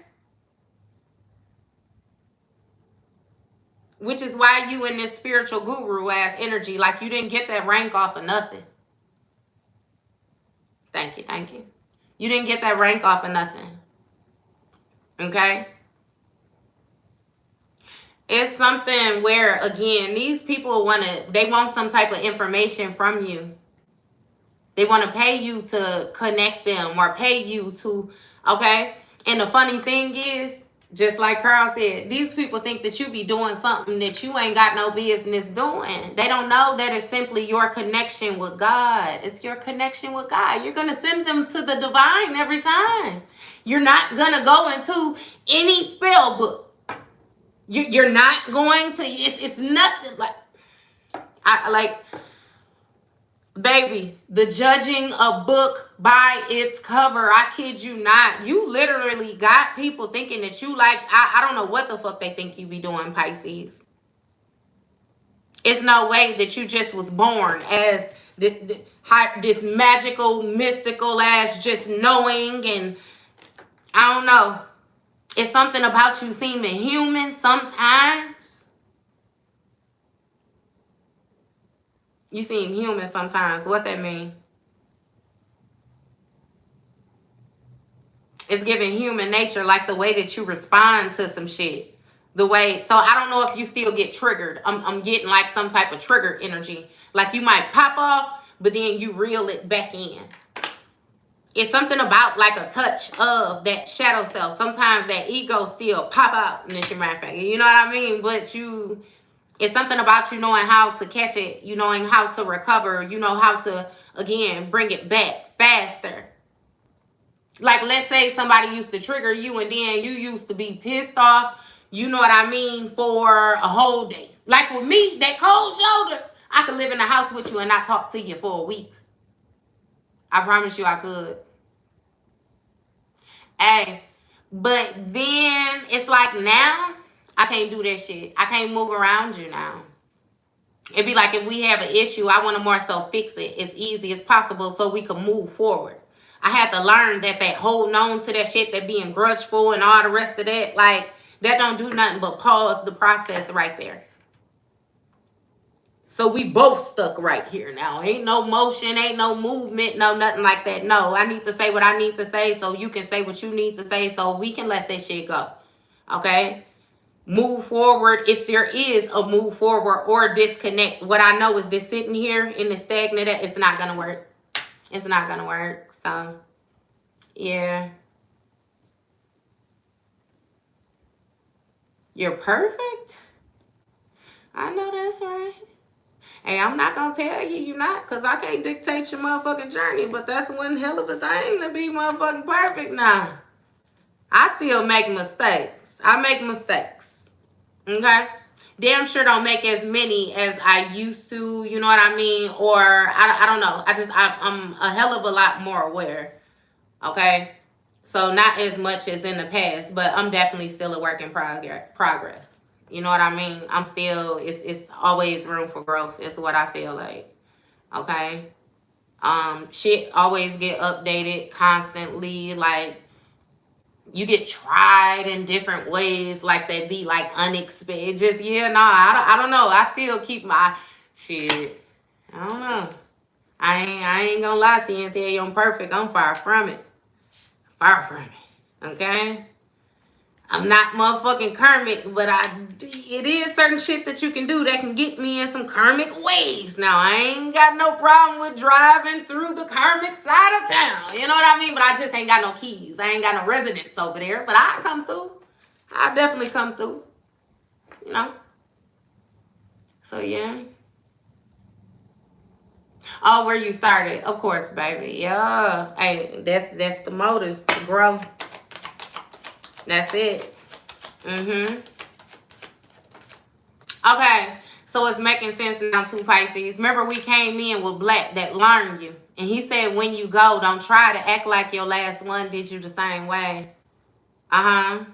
Which is why you in this spiritual guru ass energy, like you didn't get that rank off of nothing. Thank you. You didn't get that rank off of nothing, okay? It's something where, again, these people they want some type of information from you. They want to pay you to connect them or pay you to, okay? And the funny thing is, just like Carl said, these people think that you be doing something that you ain't got no business doing. They don't know that it's simply your connection with God. It's your connection with God. You're going to send them to the divine every time. You're not going to go into any spell book. You're not going to, it's nothing like, baby, the judging a book by its cover, I kid you not. You literally got people thinking that you like, I don't know what the fuck they think you be doing, Pisces. It's no way that you just was born as this magical, mystical ass just knowing, and I don't know. It's something about you seeming human sometimes. You seem human sometimes. What that mean? It's giving human nature, like the way that you respond to some shit. The way, so I don't know if you still get triggered. I'm getting like some type of trigger energy. Like you might pop off, but then you reel it back in. It's something about like a touch of that shadow self. Sometimes that ego still pop out in this matter of fact. You know what I mean? But it's something about you knowing how to catch it, you knowing how to recover, you know how to, again, bring it back faster. Like, let's say somebody used to trigger you and then you used to be pissed off, you know what I mean, for a whole day. Like with me, that cold shoulder, I could live in the house with you and not talk to you for a week. I promise you I could. Hey, but then it's like now, I can't do that shit. I can't move around you now. It'd be like if we have an issue, I want to more so fix it as easy as possible so we can move forward. I had to learn that holding on to that shit, that being grudgeful and all the rest of that, like, that don't do nothing but pause the process right there. So we both stuck right here now. Ain't no motion, ain't no movement, no nothing like that. No, I need to say what I need to say so you can say what you need to say so we can let that shit go. Okay? Move forward if there is a move forward or disconnect. What I know is this sitting here in the stagnant, it's not going to work. It's not going to work. So, yeah. You're perfect? I know that's right. Hey, I'm not going to tell you you're not, because I can't dictate your motherfucking journey, but that's one hell of a thing to be motherfucking perfect now. I still make mistakes. I make mistakes. Okay? Damn sure don't make as many as I used to, you know what I mean? Or, I don't know. I'm a hell of a lot more aware. Okay? So, not as much as in the past, but I'm definitely still a work in progress. You know what I mean? I'm still, it's always room for growth is what I feel like. Okay? Shit always get updated constantly. Like, you get tried in different ways, like they be like unexpected. Just, I don't know. I still keep my shit. I don't know. I ain't gonna lie to you and tell you I'm perfect. I'm far from it. Far from it. Okay? I'm not motherfucking karmic, but it is certain shit that you can do that can get me in some karmic ways. Now, I ain't got no problem with driving through the karmic side of town. You know what I mean? But I just ain't got no keys. I ain't got no residence over there. But I come through. I definitely come through. You know? So, yeah. Oh, where you started. Of course, baby. Yeah. Hey, that's the motive. To grow. That's it. Okay, so it's making sense now to Pisces. Remember, we came in with Black that learned you. And he said, when you go, don't try to act like your last one did you the same way. Damn,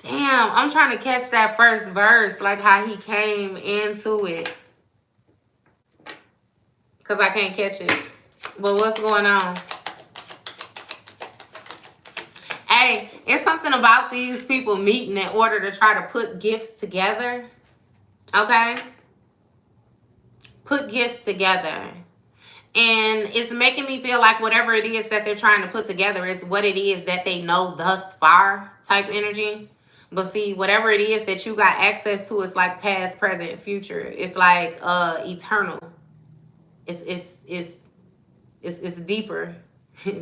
I'm trying to catch that first verse, like how he came into it. Because I can't catch it. But what's going on? Hey, it's something about these people meeting in order to try to put gifts together. Okay? Put gifts together. And it's making me feel like whatever it is that they're trying to put together is what it is that they know thus far type energy. But see, whatever it is that you got access to, it's like past, present, future. It's like eternal. It's deeper.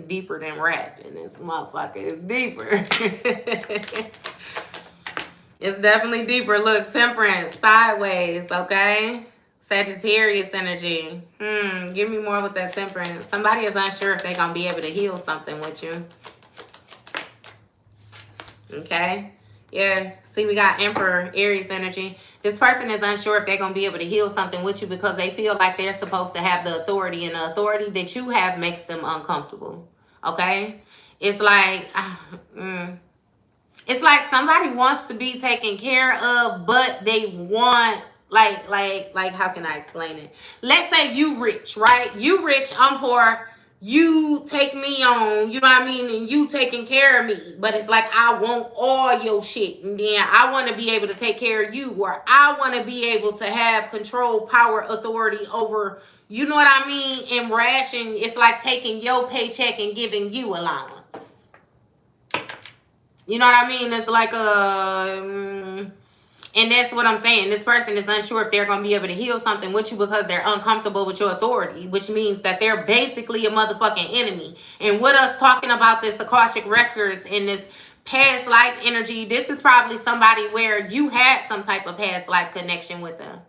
Deeper than rap, and this motherfucker is deeper. It's definitely deeper. Look, Temperance, sideways, okay? Sagittarius energy. Give me more with that Temperance. Somebody is unsure if they're going to be able to heal something with you. Okay? Yeah. See, we got Emperor, Aries energy. This person is unsure if they're going to be able to heal something with you because they feel like they're supposed to have the authority, and the authority that you have makes them uncomfortable. Okay? It's like, it's like somebody wants to be taken care of, but they want, like, how can I explain it? Let's say you rich, right? You rich, I'm poor. You take me on, you know what I mean, and you taking care of me. But it's like, I want all your shit. And then I want to be able to take care of you. Or I want to be able to have control, power, authority over, you know what I mean? And ration, it's like taking your paycheck and giving you allowance. You know what I mean? It's like and that's what I'm saying. This person is unsure if they're going to be able to heal something with you because they're uncomfortable with your authority, which means that they're basically a motherfucking enemy. And with us talking about this Akashic Records and this past life energy, this is probably somebody where you had some type of past life connection with them.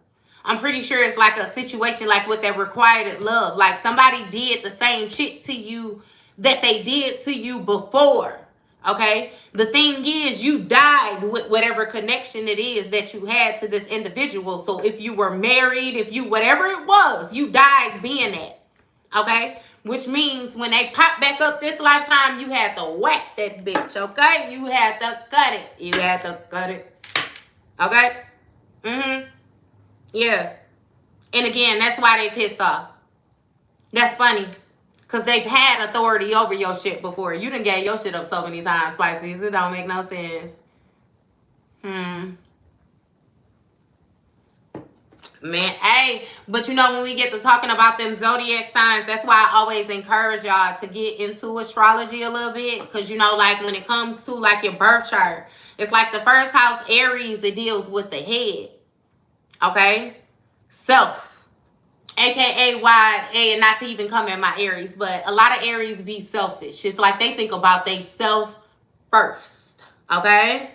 I'm pretty sure it's like a situation like with that requited love. Like somebody did the same shit to you that they did to you before. Okay, the thing is, you died with whatever connection it is that you had to this individual. So if you were married, if you, whatever it was, you died being that. Okay, which means when they pop back up this lifetime, you had to whack that bitch. Okay, you had to cut it. You had to cut it. Okay. Yeah. And again, that's why they pissed off. That's funny. Because they've had authority over your shit before. You done gave your shit up so many times, Pisces. It don't make no sense. Man, hey, but you know, when we get to talking about them zodiac signs, that's why I always encourage y'all to get into astrology a little bit. Because, you know, like when it comes to like your birth chart, it's like the first house, Aries, it deals with the head. Okay? Self. AKA why, and not to even come at my Aries, but a lot of Aries be selfish. It's like they think about they self first. Okay?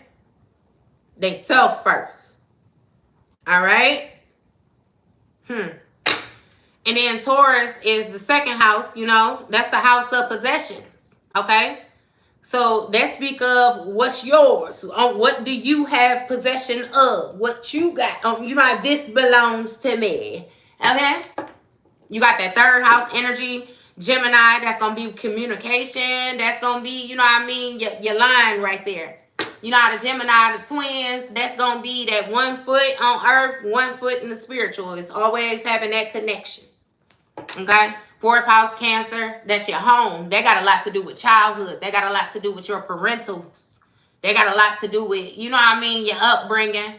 They self first. All right? And then Taurus is the second house, you know. That's the house of possessions. Okay? So that speak of what's yours. What do you have possession of? What you got. You know, this belongs to me. Okay? You got that third house energy. Gemini, that's going to be communication. That's going to be, you know what I mean, your line right there. You know, the Gemini, the twins, that's going to be that 1 foot on earth, 1 foot in the spiritual. It's always having that connection. Okay? Fourth house, Cancer, that's your home. They got a lot to do with childhood. They got a lot to do with your parentals. They got a lot to do with, you know what I mean, your upbringing.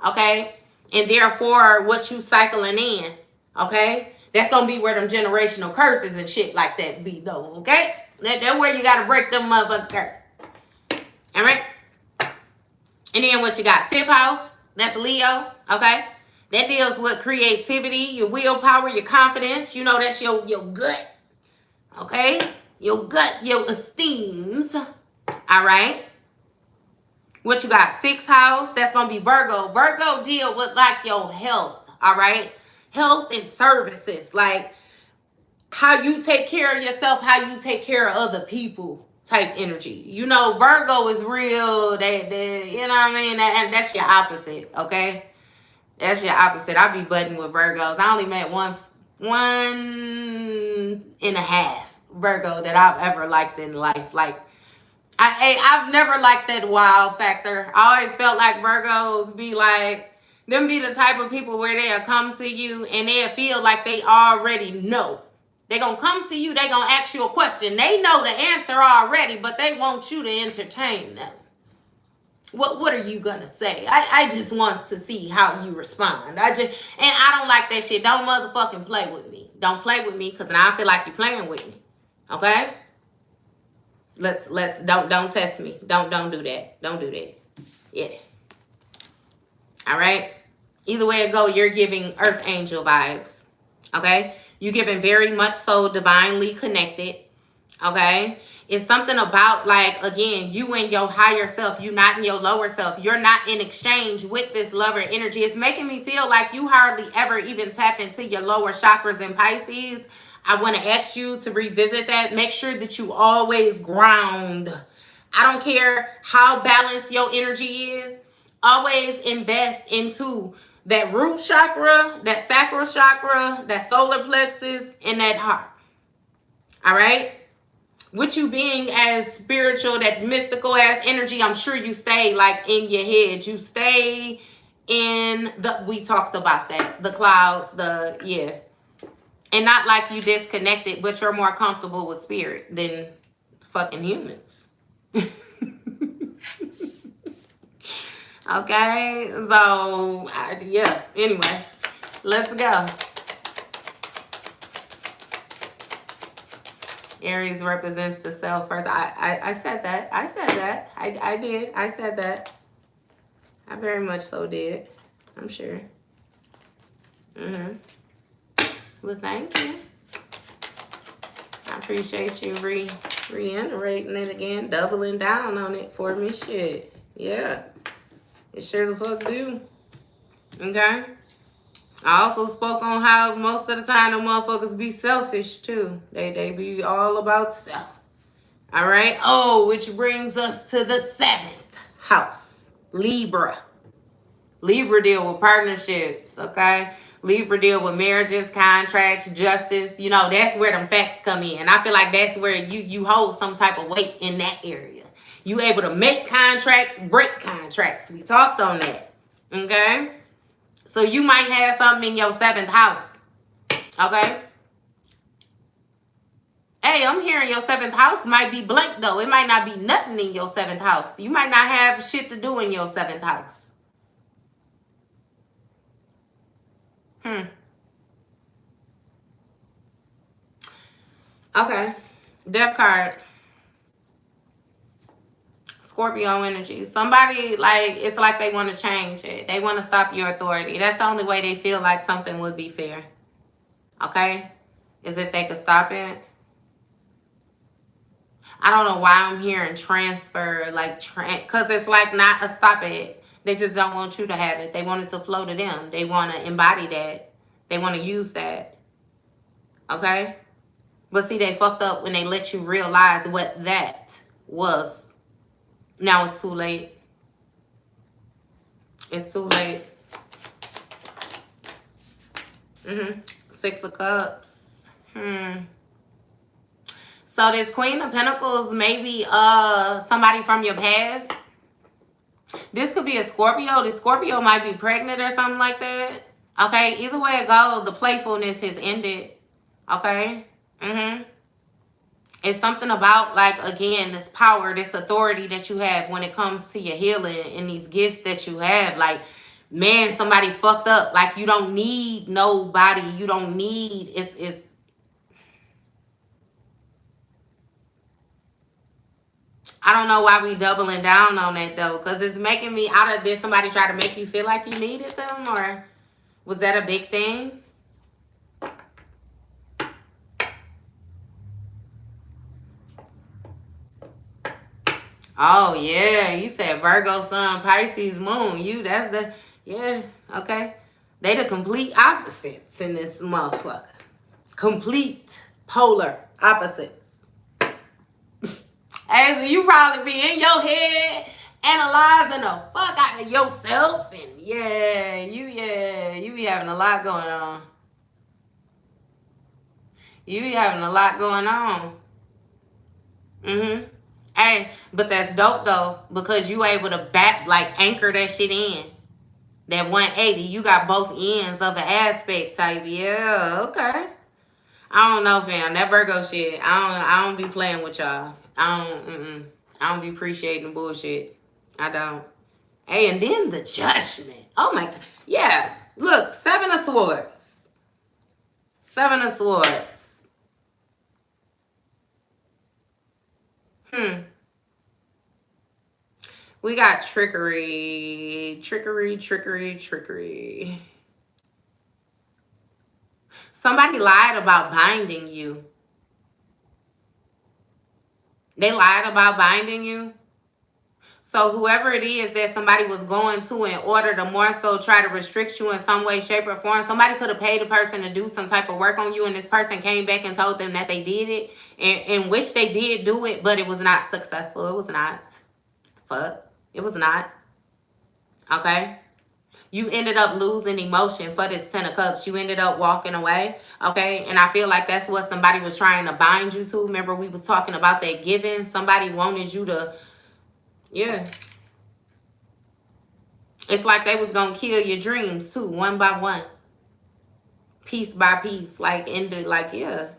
Okay? And therefore, what you cycling in. Okay? That's going to be where them generational curses and shit like that be, though. Okay? That's where you got to break them motherfucking curses. All right. And then what you got? Fifth house. That's Leo. Okay. That deals with creativity, your willpower, your confidence. You know, that's your gut. Okay. Your gut, your esteems. All right. What you got? Sixth house. That's going to be Virgo. Virgo deal with like your health. All right. Health and services. Like how you take care of yourself, how you take care of other people type energy. You know, Virgo is real. They you know what I mean? And that's your opposite. Okay. That's your opposite. I be budding with Virgos. I only met one and a half Virgo that I've ever liked in life. Like I've never liked that wow factor. I always felt like Virgos be like them be the type of people where they'll come to you and they'll feel like they already know. They're gonna come to you, they're gonna ask you a question. They know the answer already, but they want you to entertain them. What are you gonna say? I just want to see how you respond. I don't like that shit. Don't motherfucking play with me. Don't play with me because now I feel like you're playing with me. Okay? Let's don't test me. Don't do that. Don't do that. Yeah. All right. Either way it go, you're giving Earth Angel vibes. Okay? You're giving very much so divinely connected. Okay? It's something about, like, again, you and your higher self. You not in your lower self. You're not in exchange with this lover energy. It's making me feel like you hardly ever even tap into your lower chakras in Pisces. I want to ask you to revisit that. Make sure that you always ground. I don't care how balanced your energy is. Always invest into that root chakra, that sacral chakra, that solar plexus, and that heart. All right? With you being as spiritual, that mystical ass energy, I'm sure you stay like in your head. You stay in we talked about that, the clouds, yeah. And not like you disconnected, but you're more comfortable with spirit than fucking humans. Okay, so yeah, anyway, let's go. Aries represents the self first. I said that. I said that. I did. I said that. I very much so did. I'm sure. Well, thank you. I appreciate you reiterating it again, doubling down on it for me. Shit. Yeah. It sure the fuck do. Okay? I also spoke on how most of the time the motherfuckers be selfish too. They be all about self. All right? Oh, which brings us to the 7th house. Libra. Libra deal with partnerships, okay? Libra deal with marriages, contracts, justice. You know, that's where them facts come in. I feel like that's where you hold some type of weight in that area. You able to make contracts, break contracts. We talked on that, okay? So you might have something in your 7th house. Okay? Hey, I'm hearing your 7th house might be blank though. It might not be nothing in your 7th house. You might not have shit to do in your 7th house. Okay. Death card. Scorpio energy. Somebody, like, it's like they want to change it. They want to stop your authority. That's the only way they feel like something would be fair. Okay? Is if they could stop it. I don't know why I'm hearing transfer, like, because it's like not a stop it. They just don't want you to have it. They want it to flow to them. They want to embody that. They want to use that. Okay? But see, they fucked up when they let you realize what that was. Now it's too late. It's too late. 6 of Cups. So this Queen of Pentacles may be somebody from your past. This could be a Scorpio. This Scorpio might be pregnant or something like that. Okay, either way it goes, the playfulness has ended. Okay? It's something about, like, again, this power, this authority that you have when it comes to your healing and these gifts that you have. Like, man, somebody fucked up. Like, you don't need nobody. You don't need, I don't know why we doubling down on that though, because it's making me out of. Did somebody try to make you feel like you needed them, or was that a big thing? Oh yeah, you said Virgo Sun, Pisces Moon. That's the, yeah, okay. They the complete opposites in this motherfucker. Complete polar opposites. As you probably be in your head analyzing the fuck out of yourself, and you be having a lot going on. You be having a lot going on. Mm-hmm. Hey, but that's dope though, because you able to anchor that shit in. That 180, you got both ends of an aspect type. Yeah, okay. I don't know, fam. That Virgo shit. I don't be playing with y'all. I don't be appreciating the bullshit. I don't. Hey, and then the judgment. Oh my god. Yeah. Look, 7 of Swords. 7 of Swords. We got trickery. Trickery. Somebody lied about binding you. They lied about binding you. So whoever it is that somebody was going to in order to more so try to restrict you in some way, shape, or form, somebody could have paid a person to do some type of work on you, and this person came back and told them that they did it, and which they did do it, but it was not successful. It was not. Fuck. It was not. Okay? You ended up losing emotion for this 10 of Cups. You ended up walking away. Okay? And I feel like that's what somebody was trying to bind you to. Remember we was talking about that giving? Somebody wanted you to, yeah. It's like they was gonna kill your dreams too, one by one, piece by piece, yeah.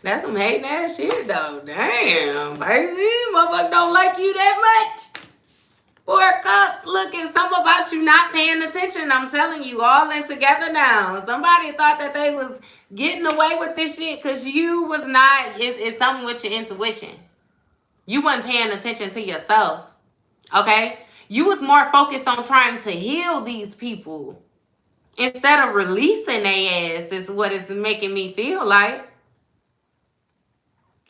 That's some hating ass shit though. Damn, baby, motherfucker don't like you that much. 4 Cups, looking something about you not paying attention. I'm telling you, all in together now. Somebody thought that they was getting away with this shit because you was not. It's something with your intuition. You wasn't paying attention to yourself. Okay? You was more focused on trying to heal these people instead of releasing their ass, is what it's making me feel like.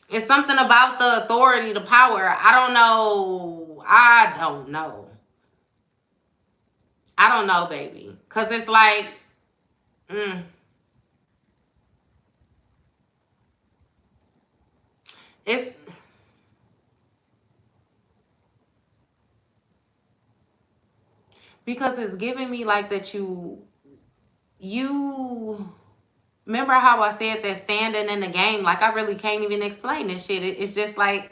It's something about the authority, the power. I don't know, baby. Because it's like, it's, because it's giving me like that you remember how I said that standing in the game, like I really can't even explain this shit. It's just like,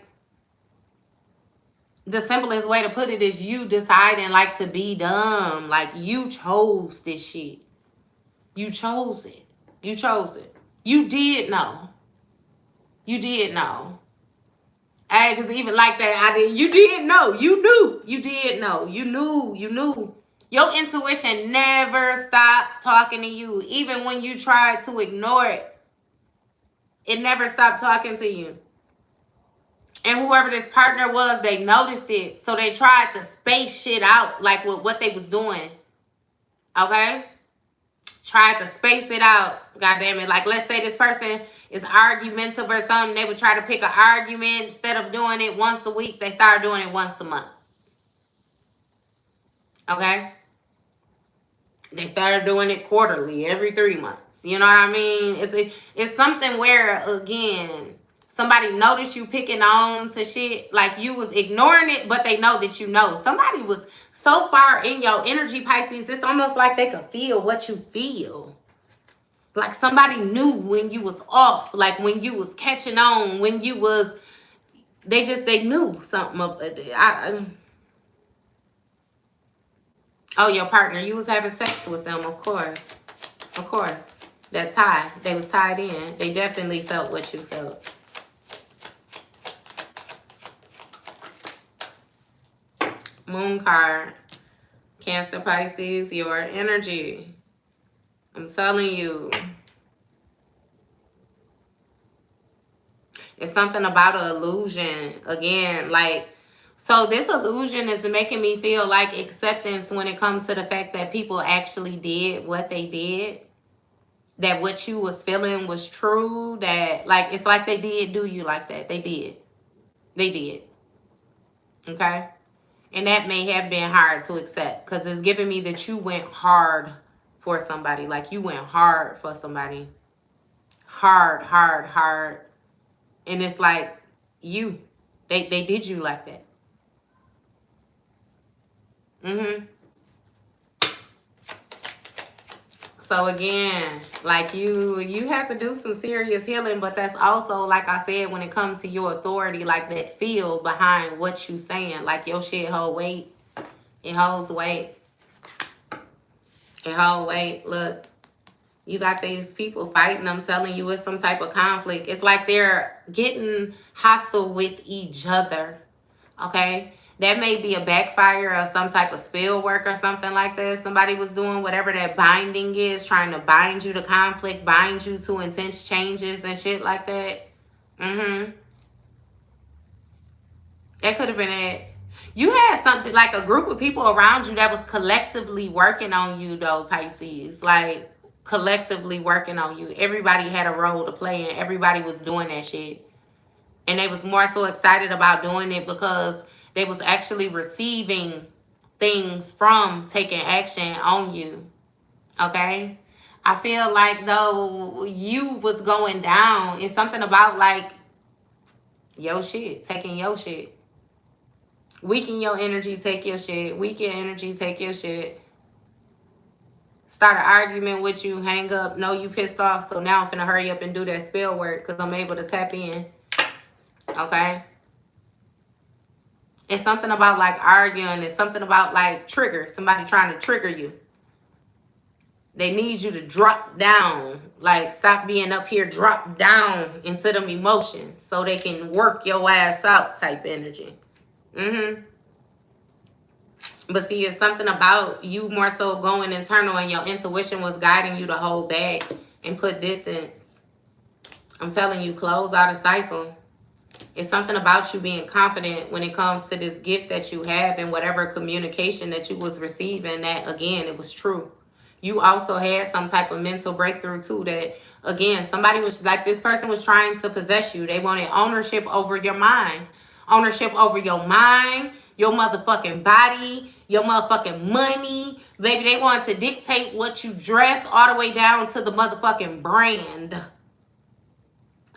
the simplest way to put it is you deciding like to be dumb. Like you chose this shit. You chose it. You chose it. You did know. You did know. Hey, because even like that, you did know. You knew. You did know. You knew. Your intuition never stopped talking to you. Even when you tried to ignore it, it never stopped talking to you. And whoever this partner was, they noticed it. So they tried to space shit out, like with what they was doing. Okay? Tried to space it out. God damn it. Like, let's say this person is argumentative or something. They would try to pick an argument. Instead of doing it once a week, they started doing it once a month. Okay? They started doing it quarterly, every 3 months. You know what I mean? It's something where, again, somebody noticed you picking on to shit. Like you was ignoring it, but they know that you know. Somebody was so far in your energy, Pisces, it's almost like they could feel what you feel. Like somebody knew when you was off. Like when you was catching on. When you was... They knew something. Oh, your partner. You was having sex with them, of course. Of course. That tie. They was tied in. They definitely felt what you felt. Moon card. Cancer, Pisces, your energy. I'm telling you. It's something about an illusion. Again, like, so this illusion is making me feel like acceptance when it comes to the fact that people actually did what they did. That what you was feeling was true. That, like, it's like they did do you like that. They did. They did. Okay? And that may have been hard to accept because it's giving me that you went hard for somebody. Like, you went hard for somebody. Hard, hard, hard. And it's like, they did you like that. So again, like, you have to do some serious healing, but that's also, like I said, when it comes to your authority, like that feel behind what you saying, like your shit hold weight. It holds weight. It holds weight. Look, you got these people fighting. I'm telling you, it's some type of conflict. It's like they're getting hostile with each other. Okay? That may be a backfire or some type of spill work or something like that. Somebody was doing whatever that binding is, trying to bind you to conflict, bind you to intense changes and shit like that. That could have been it. You had something like a group of people around you that was collectively working on you, though, Pisces. Like, collectively working on you. Everybody had a role to play, and everybody was doing that shit. And they was more so excited about doing it because they was actually receiving things from taking action on you. Okay? I feel like, though, you was going down. It's something about, like, your shit. Taking your shit. Weaken your energy, take your shit. Weaken energy, take your shit. Start an argument with you, hang up, know you pissed off, so now I'm finna hurry up and do that spell work because I'm able to tap in. Okay? It's something about, like, arguing. It's something about, like, trigger. Somebody trying to trigger you. They need you to drop down. Like, stop being up here, drop down into them emotions so they can work your ass out type energy. But see, it's something about you more so going internal, and your intuition was guiding you to hold back and put distance. I'm telling you, close out a cycle. It's something about you being confident when it comes to this gift that you have and whatever communication that you was receiving, that, again, it was true. You also had some type of mental breakthrough, too, that, again, somebody was, like, this person was trying to possess you. They wanted ownership over your mind. Ownership over your mind, your motherfucking body, your motherfucking money. Baby, they wanted to dictate what you dress all the way down to the motherfucking brand.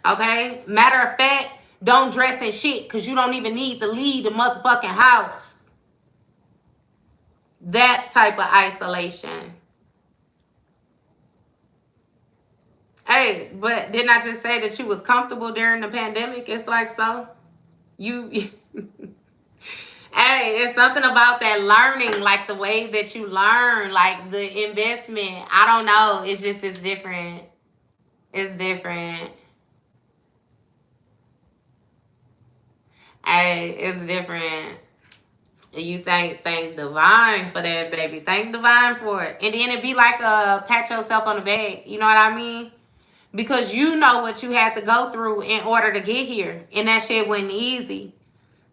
Okay? Matter of fact, don't dress in shit because you don't even need to leave the motherfucking house. That type of isolation. Hey, but didn't I just say that you was comfortable during the pandemic? It's like, so you hey, it's something about that learning, like the way that you learn, like the investment. I don't know. It's just, it's different. It's different. Hey, it's different. You thank divine for that, baby. Thank divine for it. And then it be like pat yourself on the back. You know what I mean? Because you know what you had to go through in order to get here. And that shit wasn't easy.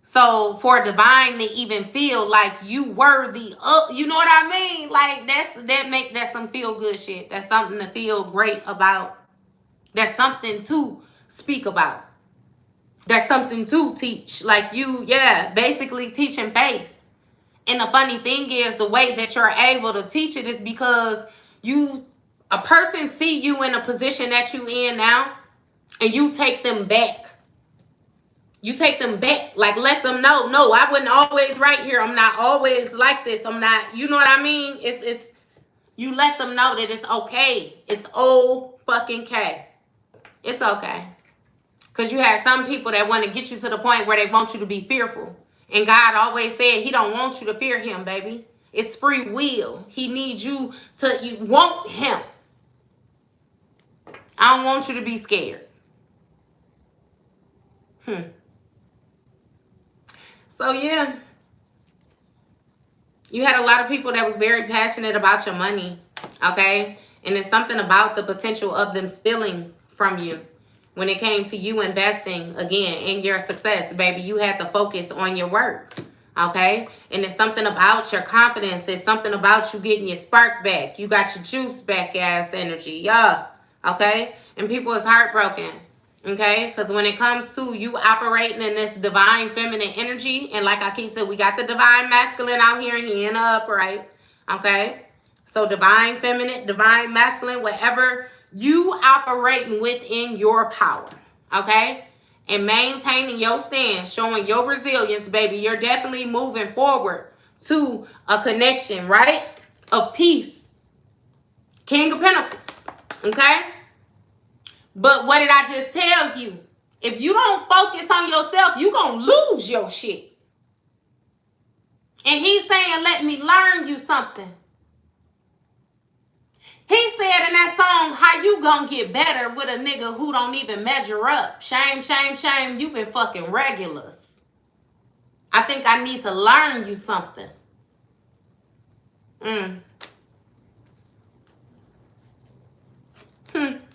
So for divine to even feel like you worthy of, you know what I mean? Like, that's some feel good shit. That's something to feel great about. That's something to speak about. That's something to teach. Like, you, yeah, basically teaching faith. And the funny thing is, the way that you're able to teach it is because a person see you in a position that you in now, and you take them back. You take them back, like, let them know, no, I wasn't always right here. I'm not always like this. I'm not, you know what I mean? It's you let them know that it's okay. It's fucking okay. It's okay. Because you have some people that want to get you to the point where they want you to be fearful. And God always said he don't want you to fear him, baby. It's free will. He needs you want him. I don't want you to be scared. So, yeah. You had a lot of people that was very passionate about your money, okay? And it's something about the potential of them stealing from you. When it came to you investing, again, in your success, baby, you had to focus on your work. Okay? And it's something about your confidence. It's something about you getting your spark back. You got your juice back ass energy. Yeah. Okay? And people is heartbroken. Okay? Because when it comes to you operating in this divine feminine energy, and like I keep saying, we got the divine masculine out here, he in the upright. Okay? So divine feminine, divine masculine, whatever you operating within your power. Okay? And maintaining your stand, showing your resilience, baby, you're definitely moving forward to a connection, right? Of peace. King of Pentacles. Okay? But what did I just tell you? If you don't focus on yourself, you're going to lose your shit. And he's saying, let me learn you something. He said in that song, how you gonna get better with a nigga who don't even measure up? Shame, shame, shame, you been fucking regulars. I think I need to learn you something.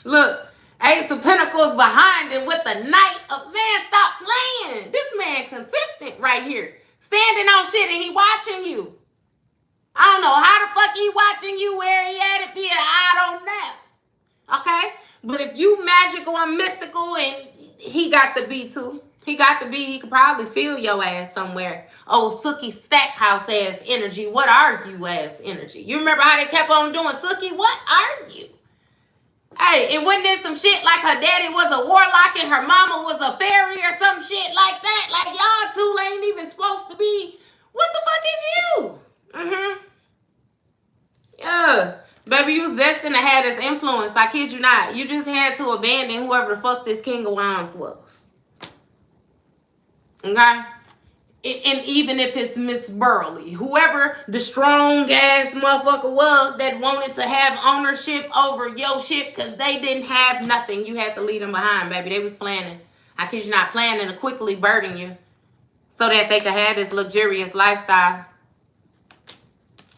Look, Ace of Pentacles behind it with the Knight of... Man, stop playing. This man consistent right here. Standing on shit and he watching you. I don't know how the fuck he watching you, where he at, if he at, I don't know. Okay? But if you magical and mystical, and he got to be too. He got to be, he could probably feel your ass somewhere. Oh, Sookie Stackhouse ass energy. What are you ass energy? You remember how they kept on doing Sookie? What are you? Hey, and wasn't there some shit like her daddy was a warlock and her mama was a fairy or some shit like that? Like y'all two ain't even supposed to be. What the fuck is you? Yeah. Baby, you was destined to have this influence. I kid you not. You just had to abandon whoever the fuck this King of Wands was. Okay? And even if it's Miss Burley, whoever the strong ass motherfucker was that wanted to have ownership over your shit because they didn't have nothing, you had to leave them behind, baby. They was planning. I kid you not, planning to quickly burden you so that they could have this luxurious lifestyle.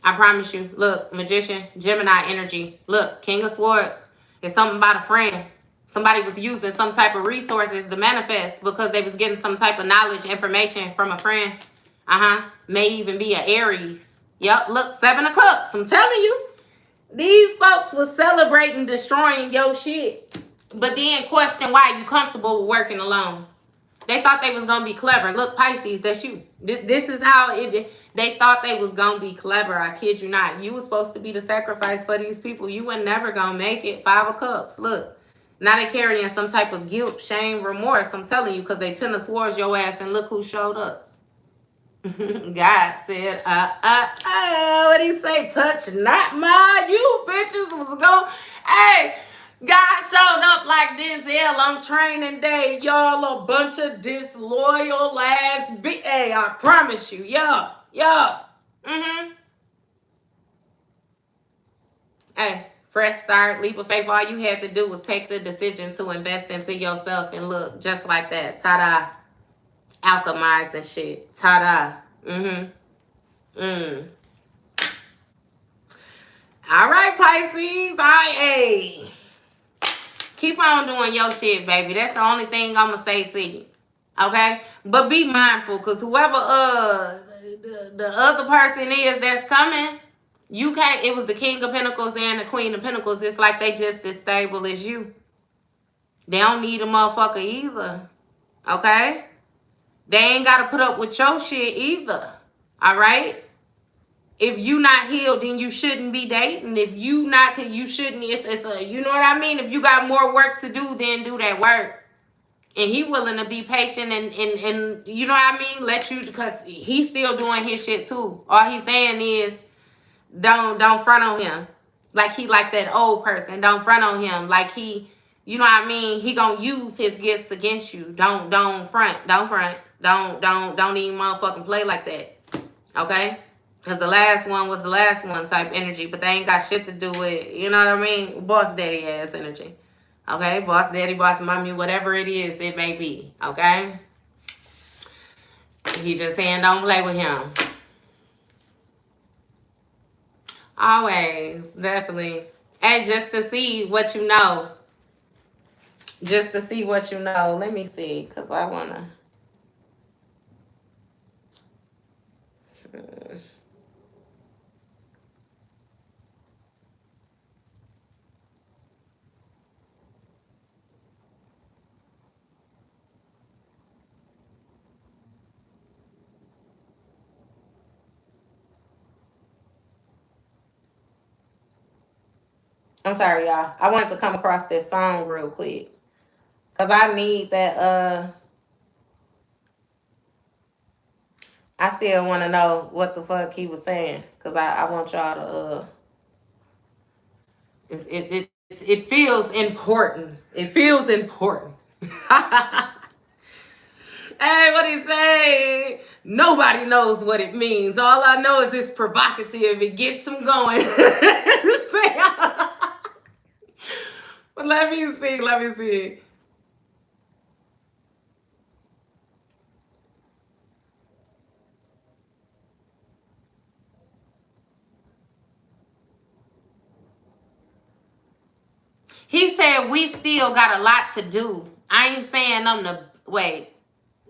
I promise you. Look, Magician, Gemini energy. Look, King of Swords. It's something about a friend. Somebody was using some type of resources to manifest because they was getting some type of knowledge, information from a friend. May even be an Aries. Yep, look, 7 of Cups. I'm telling you. These folks was celebrating destroying your shit. But then question why you comfortable with working alone. They thought they was going to be clever. Look, Pisces, that's you. This is how it... They thought they was going to be clever. I kid you not. You was supposed to be the sacrifice for these people. You were never going to make it. 5 of Cups. Look. Now they carrying some type of guilt, shame, remorse. I'm telling you, because they 10 of Swords your ass, and look who showed up. God said, what did he say? Touch not my... You bitches was going... Hey... God showed up like Denzel on training day. Y'all a bunch of disloyal ass bitch. Hey, I promise you. Yeah. Hey, fresh start, leap of faith. All you had to do was take the decision to invest into yourself and look just like that. Ta-da. Alchemize and shit. Ta-da. All right, Pisces. Hey. Keep on doing your shit, baby. That's the only thing I'm going to say to you. Okay? But be mindful, because whoever the other person is that's coming, you can't... It was the King of Pentacles and the Queen of Pentacles. It's like they just as stable as you. They don't need a motherfucker either. Okay? They ain't got to put up with your shit either. All right? If you not healed, then you shouldn't be dating. If you not, you shouldn't. It's a, you know what I mean? If you got more work to do, then do that work. And he willing to be patient and you know what I mean? Let you, because he's still doing his shit too. All he's saying is, don't front on him. Like he like that old person. Don't front on him. Like he, you know what I mean? He gonna use his gifts against you. Don't front. Don't front. Don't even motherfucking play like that. Okay? Because the last one was the last one type energy, but they ain't got shit to do with, you know what I mean? Boss daddy ass energy. Okay? Boss daddy, boss mommy, whatever it is, it may be. Okay? He just saying don't play with him. Always. Definitely. And just to see what you know. Just to see what you know. Let me see, because I want to. I'm sorry, y'all. I wanted to come across this song real quick. Because I need that. I still want to know what the fuck he was saying. Because I want y'all to. It feels important. It feels important. Hey, what he say? Nobody knows what it means. All I know is it's provocative. It gets them going. But let me see. Let me see. He said we still got a lot to do. I ain't saying I'm the wait.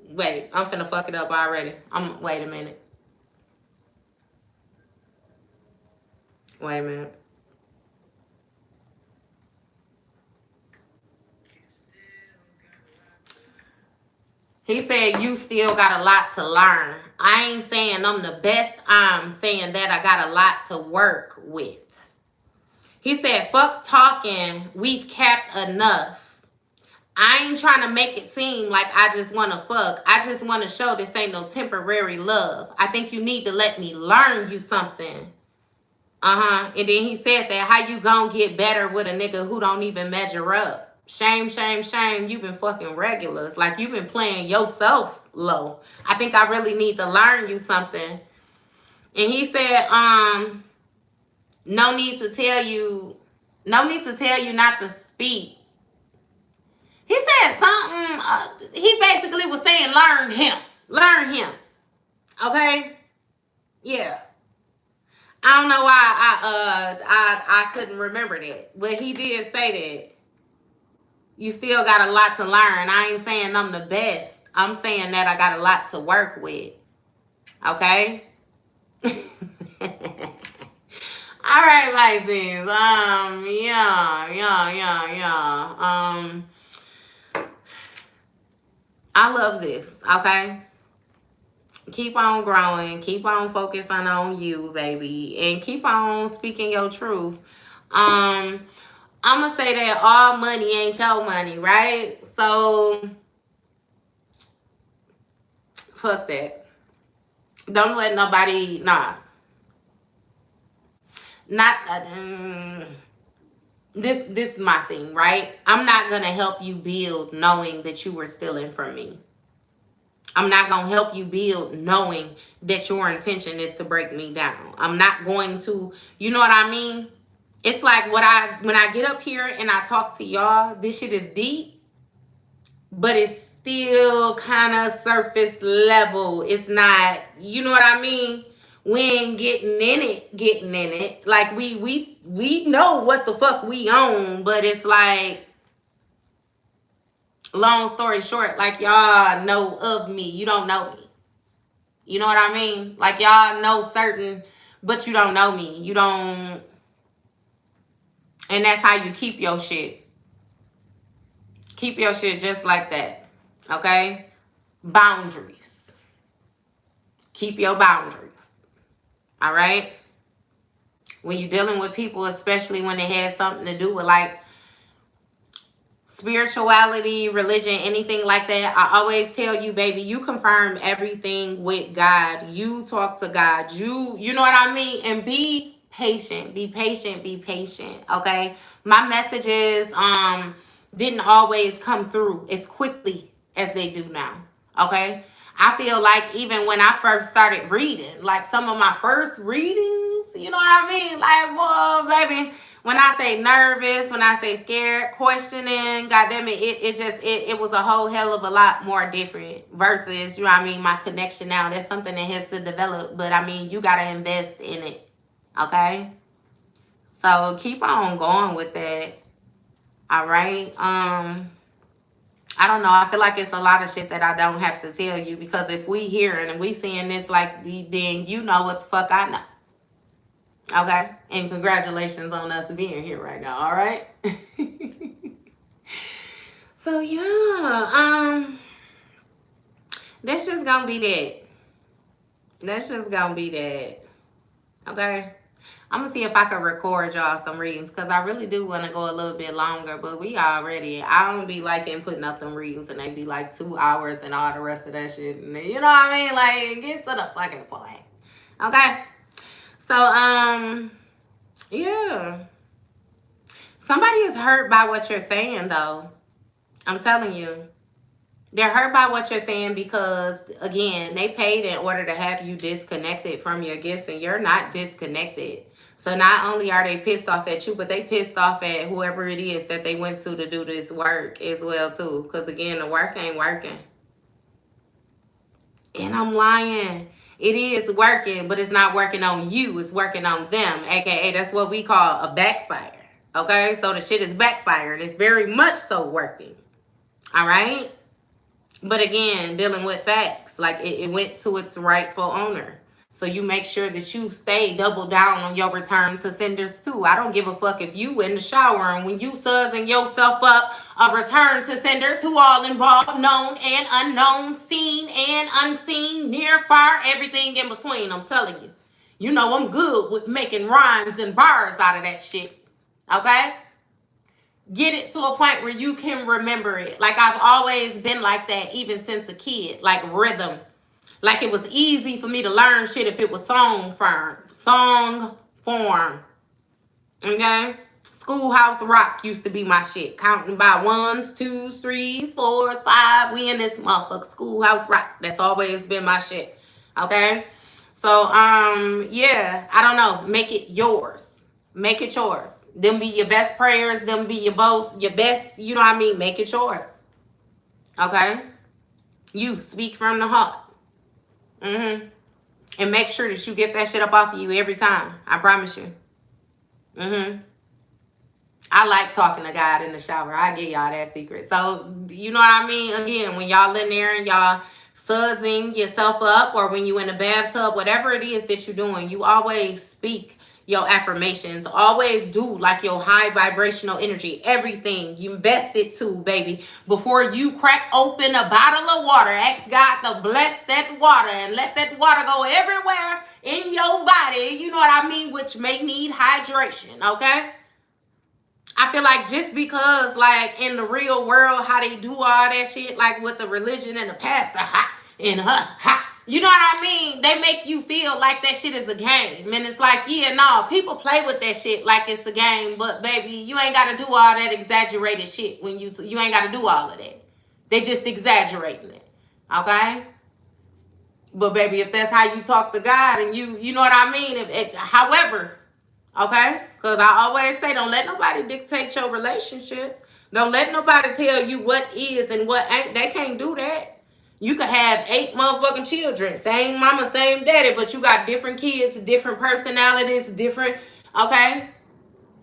Wait, I'm finna fuck it up already. Wait a minute. Wait a minute. He said you still got a lot to learn. I ain't saying I'm the best. I'm saying that I got a lot to work with. He said, fuck talking. We've capped enough. I ain't trying to make it seem like I just want to fuck. I just want to show this ain't no temporary love. I think you need to let me learn you something. And then he said that how you gonna get better with a nigga who don't even measure up? Shame, shame, shame. You've been fucking regulars. Like you've been playing yourself low. I think I really need to learn you something. And he said, no need to tell you not to speak. He said something. He basically was saying, learn him. Learn him. Okay? Yeah. I don't know why I couldn't remember that. But he did say that. You still got a lot to learn. I ain't saying I'm the best. I'm saying that I got a lot to work with. Okay? All right, Pisces. Yeah. I love this. Okay? Keep on growing. Keep on focusing on you, baby. And keep on speaking your truth. I'm going to say that all money ain't your money, right? So, fuck that. Don't let nobody, not, this is my thing, right? I'm not going to help you build knowing that you were stealing from me. I'm not going to help you build knowing that your intention is to break me down. I'm not going to, you know what I mean? It's like when I get up here and I talk to y'all, this shit is deep, but it's still kind of surface level. It's not, you know what I mean? We ain't getting in it. Like we know what the fuck we own, but it's like, long story short, like y'all know of me. You don't know me. You know what I mean? Like y'all know certain, but you don't know me. You don't, and that's how you keep your shit. Keep your shit just like that. Okay? Boundaries. Keep your boundaries. All right? When you're dealing with people, especially when it has something to do with like spirituality, religion, anything like that, I always tell you, baby, you confirm everything with God. You talk to God. You know what I mean? And be patient. Be patient. Be patient. Okay? My messages didn't always come through as quickly as they do now. Okay? I feel like even when I first started reading, like some of my first readings, you know what I mean? Like, whoa, baby. When I say nervous, when I say scared, questioning, goddamn it was a whole hell of a lot more different versus, you know what I mean, my connection now. That's something that has to develop, but I mean, you got to invest in it, okay? So keep on going with that, all right? I don't know. I feel like it's a lot of shit that I don't have to tell you, because if we hearing and we seeing this, like, then you know what the fuck I know. Okay? And congratulations on us being here right now, all right? So yeah, that's just gonna be that. That's just gonna be that. Okay? I'm gonna see if I can record y'all some readings, because I really do want to go a little bit longer, but I don't be liking putting up them readings and they be like 2 hours and all the rest of that shit. And you know what I mean? Like, get to the fucking point. Okay? So, yeah. Somebody is hurt by what you're saying, though. I'm telling you. They're hurt by what you're saying because, again, they paid in order to have you disconnected from your gifts, and you're not disconnected. So not only are they pissed off at you, but they pissed off at whoever it is that they went to do this work as well, too. Because, again, the work ain't working. And I'm lying. It is working, but it's not working on you. It's working on them, a.k.a. that's what we call a backfire. Okay? So the shit is backfiring. It's very much so working. All right? But again, dealing with facts, like it went to its rightful owner. So you make sure that you stay double down on your return to senders too. I don't give a fuck if you in the shower and when you suzzing yourself up, a return to sender to all involved, known and unknown, seen and unseen, near, far, everything in between. I'm telling you. You know I'm good with making rhymes and bars out of that shit. Okay? Get it to a point where you can remember it. Like I've always been like that, even since a kid. Like rhythm. Like it was easy for me to learn shit if it was song form. Okay? Schoolhouse Rock used to be my shit. Counting by 1s, 2s, 3s, 4s, 5. We in this motherfucker. Schoolhouse Rock. That's always been my shit. Okay? So, yeah. I don't know. Make it yours. Make it yours. Them be your best prayers. Them be your best, you know what I mean? Make it yours. Okay? You speak from the heart. And make sure that you get that shit up off of you every time. I promise you. I like talking to God in the shower. I give y'all that secret. So, you know what I mean? Again, when y'all in there and y'all sudsing yourself up, or when you in the bathtub, whatever it is that you're doing, you always speak your affirmations. Always do like your high vibrational energy. Everything. You invest it too, baby. Before you crack open a bottle of water, ask God to bless that water and let that water go everywhere in your body. You know what I mean? Which may need hydration, okay? I feel like just because, like, in the real world, how they do all that shit, like with the religion and the pastor, you know what I mean? They make you feel like that shit is a game. And it's like, yeah, no, people play with that shit like it's a game. But, baby, you ain't got to do all that exaggerated shit when you ain't got to do all of that. They just exaggerating it. Okay? But, baby, if that's how you talk to God and you know what I mean? However, okay? Because I always say, don't let nobody dictate your relationship. Don't let nobody tell you what is and what ain't. They can't do that. You could have 8 motherfucking children. Same mama, same daddy. But you got different kids, different personalities, different, okay?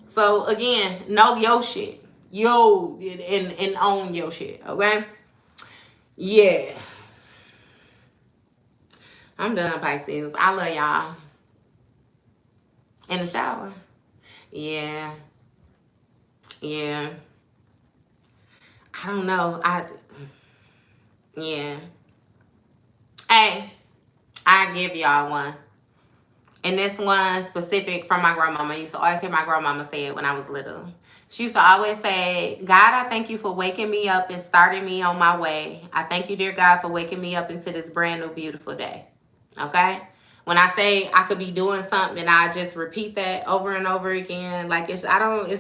So, again, know your shit. And own your shit, okay? Yeah. I'm done, Pisces. I love y'all. In the shower. Yeah. I don't know. Yeah. Hey, I give y'all one. And this one specific from my grandmama. I used to always hear my grandmama say it when I was little. She used to always say, God, I thank you for waking me up and starting me on my way. I thank you, dear God, for waking me up into this brand new, beautiful day. Okay? When I say I could be doing something and I just repeat that over and over again, like it's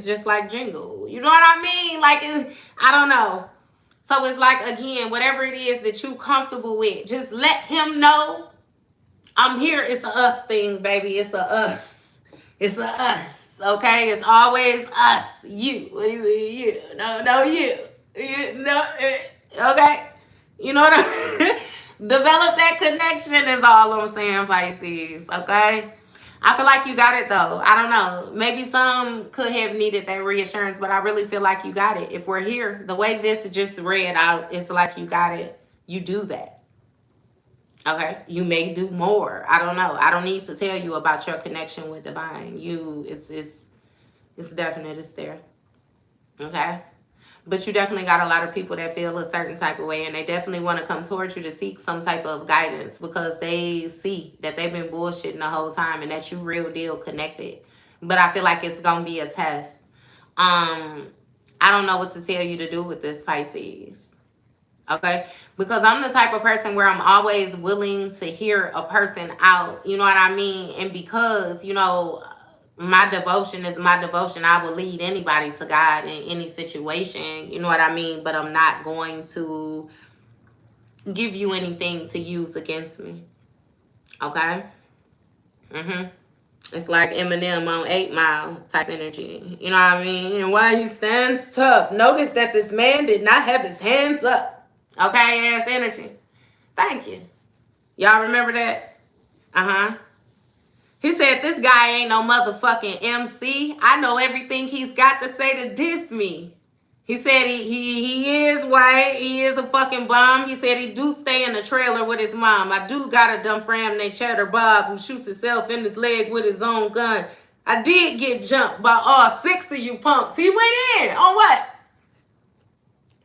just like jingle. You know what I mean? Like, I don't know. So it's like, again, whatever it is that you comfortable with, just let him know I'm here. It's a us thing, baby. It's a us. It's a us. Okay? It's always us. You. What do you mean? You. No, you. Okay? You know what I mean? Develop that connection is all I'm saying, Pisces. Okay? I feel like you got it though. I don't know. Maybe some could have needed that reassurance, but I really feel like you got it. If we're here, the way this is just read out, it's like you got it. You do that. Okay. You may do more. I don't know. I don't need to tell you about your connection with divine. It's definite. It's there. Okay. But you definitely got a lot of people that feel a certain type of way, and they definitely want to come towards you to seek some type of guidance because they see that they've been bullshitting the whole time and that you real deal connected. But I feel like it's gonna be a test. I don't know what to tell you to do with this, Pisces. Okay, because I'm the type of person where I'm always willing to hear a person out, you know what I mean? And because, my devotion is my devotion, I will lead anybody to God in any situation, you know what I mean? But I'm not going to give you anything to use against me. Okay. It's like Eminem on 8 Mile type energy, you know what I mean? And why he stands tough, notice that this man did not have his hands up. Okay, ass energy. Thank you. Y'all remember that? He said, this guy ain't no motherfucking MC. I know everything he's got to say to diss me. He said he is white. He is a fucking bum. He said he do stay in the trailer with his mom. I do got a dumb friend named Cheddar Bob who shoots himself in his leg with his own gun. I did get jumped by all 6 of you punks. He went in on what?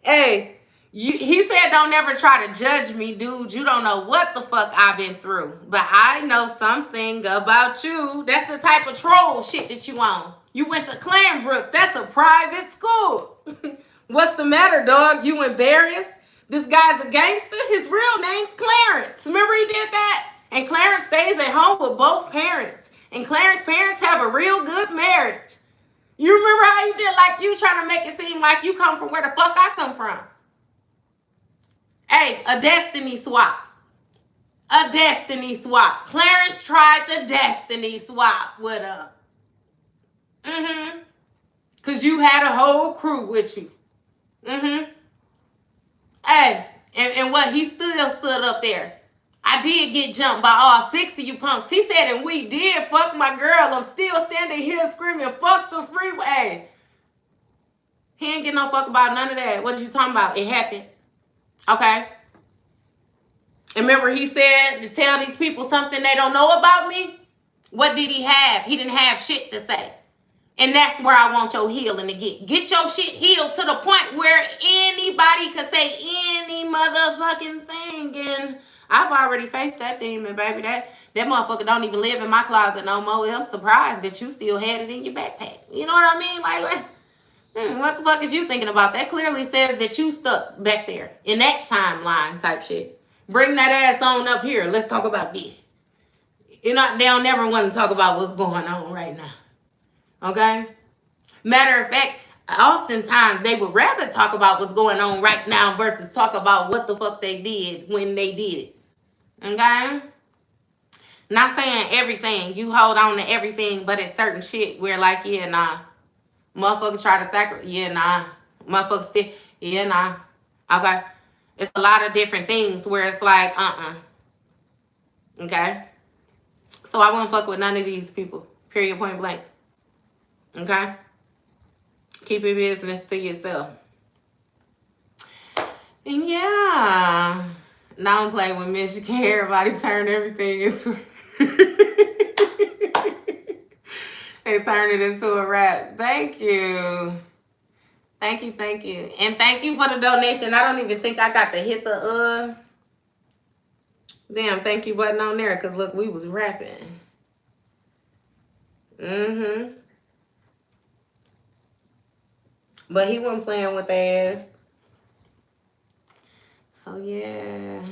Hey. He said, don't never try to judge me, dude. You don't know what the fuck I've been through. But I know something about you. That's the type of troll shit that you on. You went to Clanbrook. That's a private school. What's the matter, dog? You embarrassed? This guy's a gangster. His real name's Clarence. Remember he did that? And Clarence stays at home with both parents. And Clarence's parents have a real good marriage. You remember how you did like you trying to make it seem like you come from where the fuck I come from? Hey, a destiny swap. A destiny swap. Clarence tried to destiny swap with her. Because you had a whole crew with you. Hey, and what? He still stood up there. I did get jumped by all 6 of you punks. He said, and we did fuck my girl. I'm still standing here screaming, fuck the freeway. He ain't get no fuck about none of that. What are you talking about? It happened. Okay. And remember he said to tell these people something they don't know about me? What did he have? He didn't have shit to say. And that's where I want your healing to get. Get your shit healed to the point where anybody could say any motherfucking thing. And I've already faced that demon, baby. That motherfucker don't even live in my closet no more. I'm surprised that you still had it in your backpack. You know what I mean? Like, what the fuck is you thinking about? That clearly says that you stuck back there in that timeline type shit. Bring that ass on up here. Let's talk about this. They don't never want to talk about what's going on right now. Okay? Matter of fact, oftentimes they would rather talk about what's going on right now versus talk about what the fuck they did when they did it. Okay? Not saying everything. You hold on to everything, but it's certain shit where like, yeah, nah. Motherfucker try to sacrifice. Yeah, nah. Motherfucker still. Yeah, nah. Okay. It's a lot of different things where it's like, Okay. So I won't fuck with none of these people. Period, point blank. Okay. Keep your business to yourself. And yeah. Don't play with Michigan. Everybody turn everything into they turn it into a rap. Thank you. Thank you. And thank you for the donation. I don't even think I got to hit the damn thank you button on there. Because look, we was rapping. But he wasn't playing with their ass. So yeah.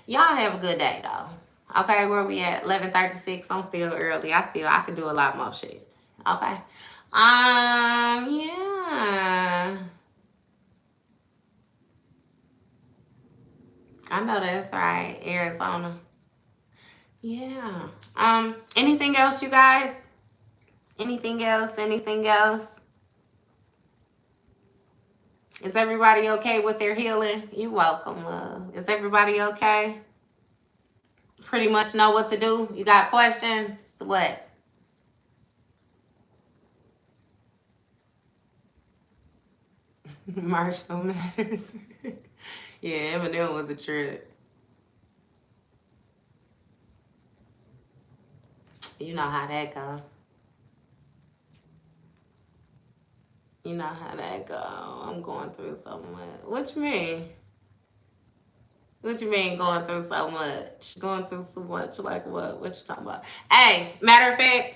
Y'all have a good day though. Okay, where we at? 11:36. I'm still early. I could do a lot more shit. Okay. Yeah. I know that's right. Arizona. Yeah. Anything else, you guys? Anything else? Is everybody okay with their healing? You're welcome, love. Is everybody okay? Pretty much know what to do? You got questions? What? Marshall Matters. Yeah, Eminem was a trip. You know how that go. You know how that go. I'm going through so much. What you mean? What you mean going through so much? Going through so much like what? What you talking about? Hey, matter of fact,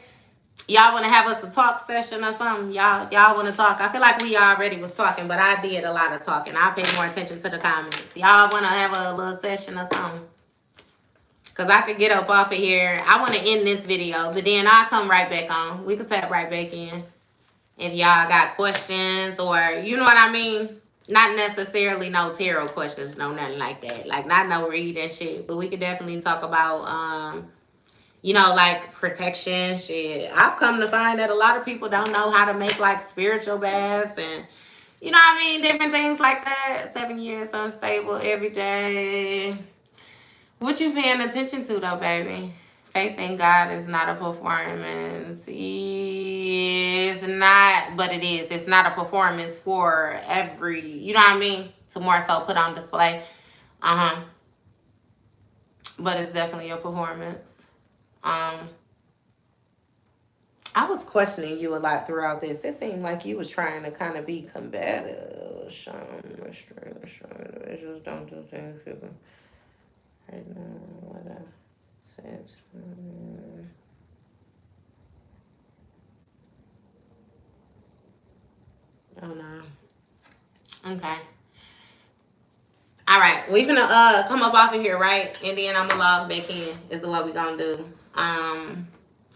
y'all want to have us a talk session or something? Y'all want to talk? I feel like we already was talking, but I did a lot of talking. I paid more attention to the comments. Y'all want to have a little session or something? Because I could get up off of here. I want to end this video, but then I'll come right back on. We can tap right back in. If y'all got questions or, you know what I mean? Not necessarily no tarot questions, no nothing like that. Like, not no read and shit. But we could definitely talk about, you know, like protection shit. I've come to find that a lot of people don't know how to make like spiritual baths and, you know what I mean? Different things like that. 7 years unstable every day. What you paying attention to though, baby? Faith in God is not a performance. It's not, but it is. It's not a performance for every, you know what I mean? To more so put on display. But it's definitely a performance. I was questioning you a lot throughout this. It seemed like you was trying to kind of be combative. Just don't do things, people. I know what I said. Oh no. Okay. All right. We finna come up off of here, right? And then I'm gonna log back in. Is what we gonna do. I'm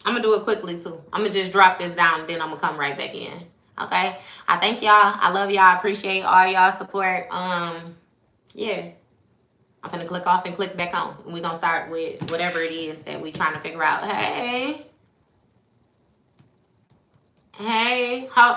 gonna do it quickly too. I'm gonna just drop this down, then I'm gonna come right back in. Okay. I thank y'all. I love y'all. I appreciate all y'all support. Yeah. I'm gonna click off and click back on. And we're gonna start with whatever it is that we trying to figure out. Hey. Hey. How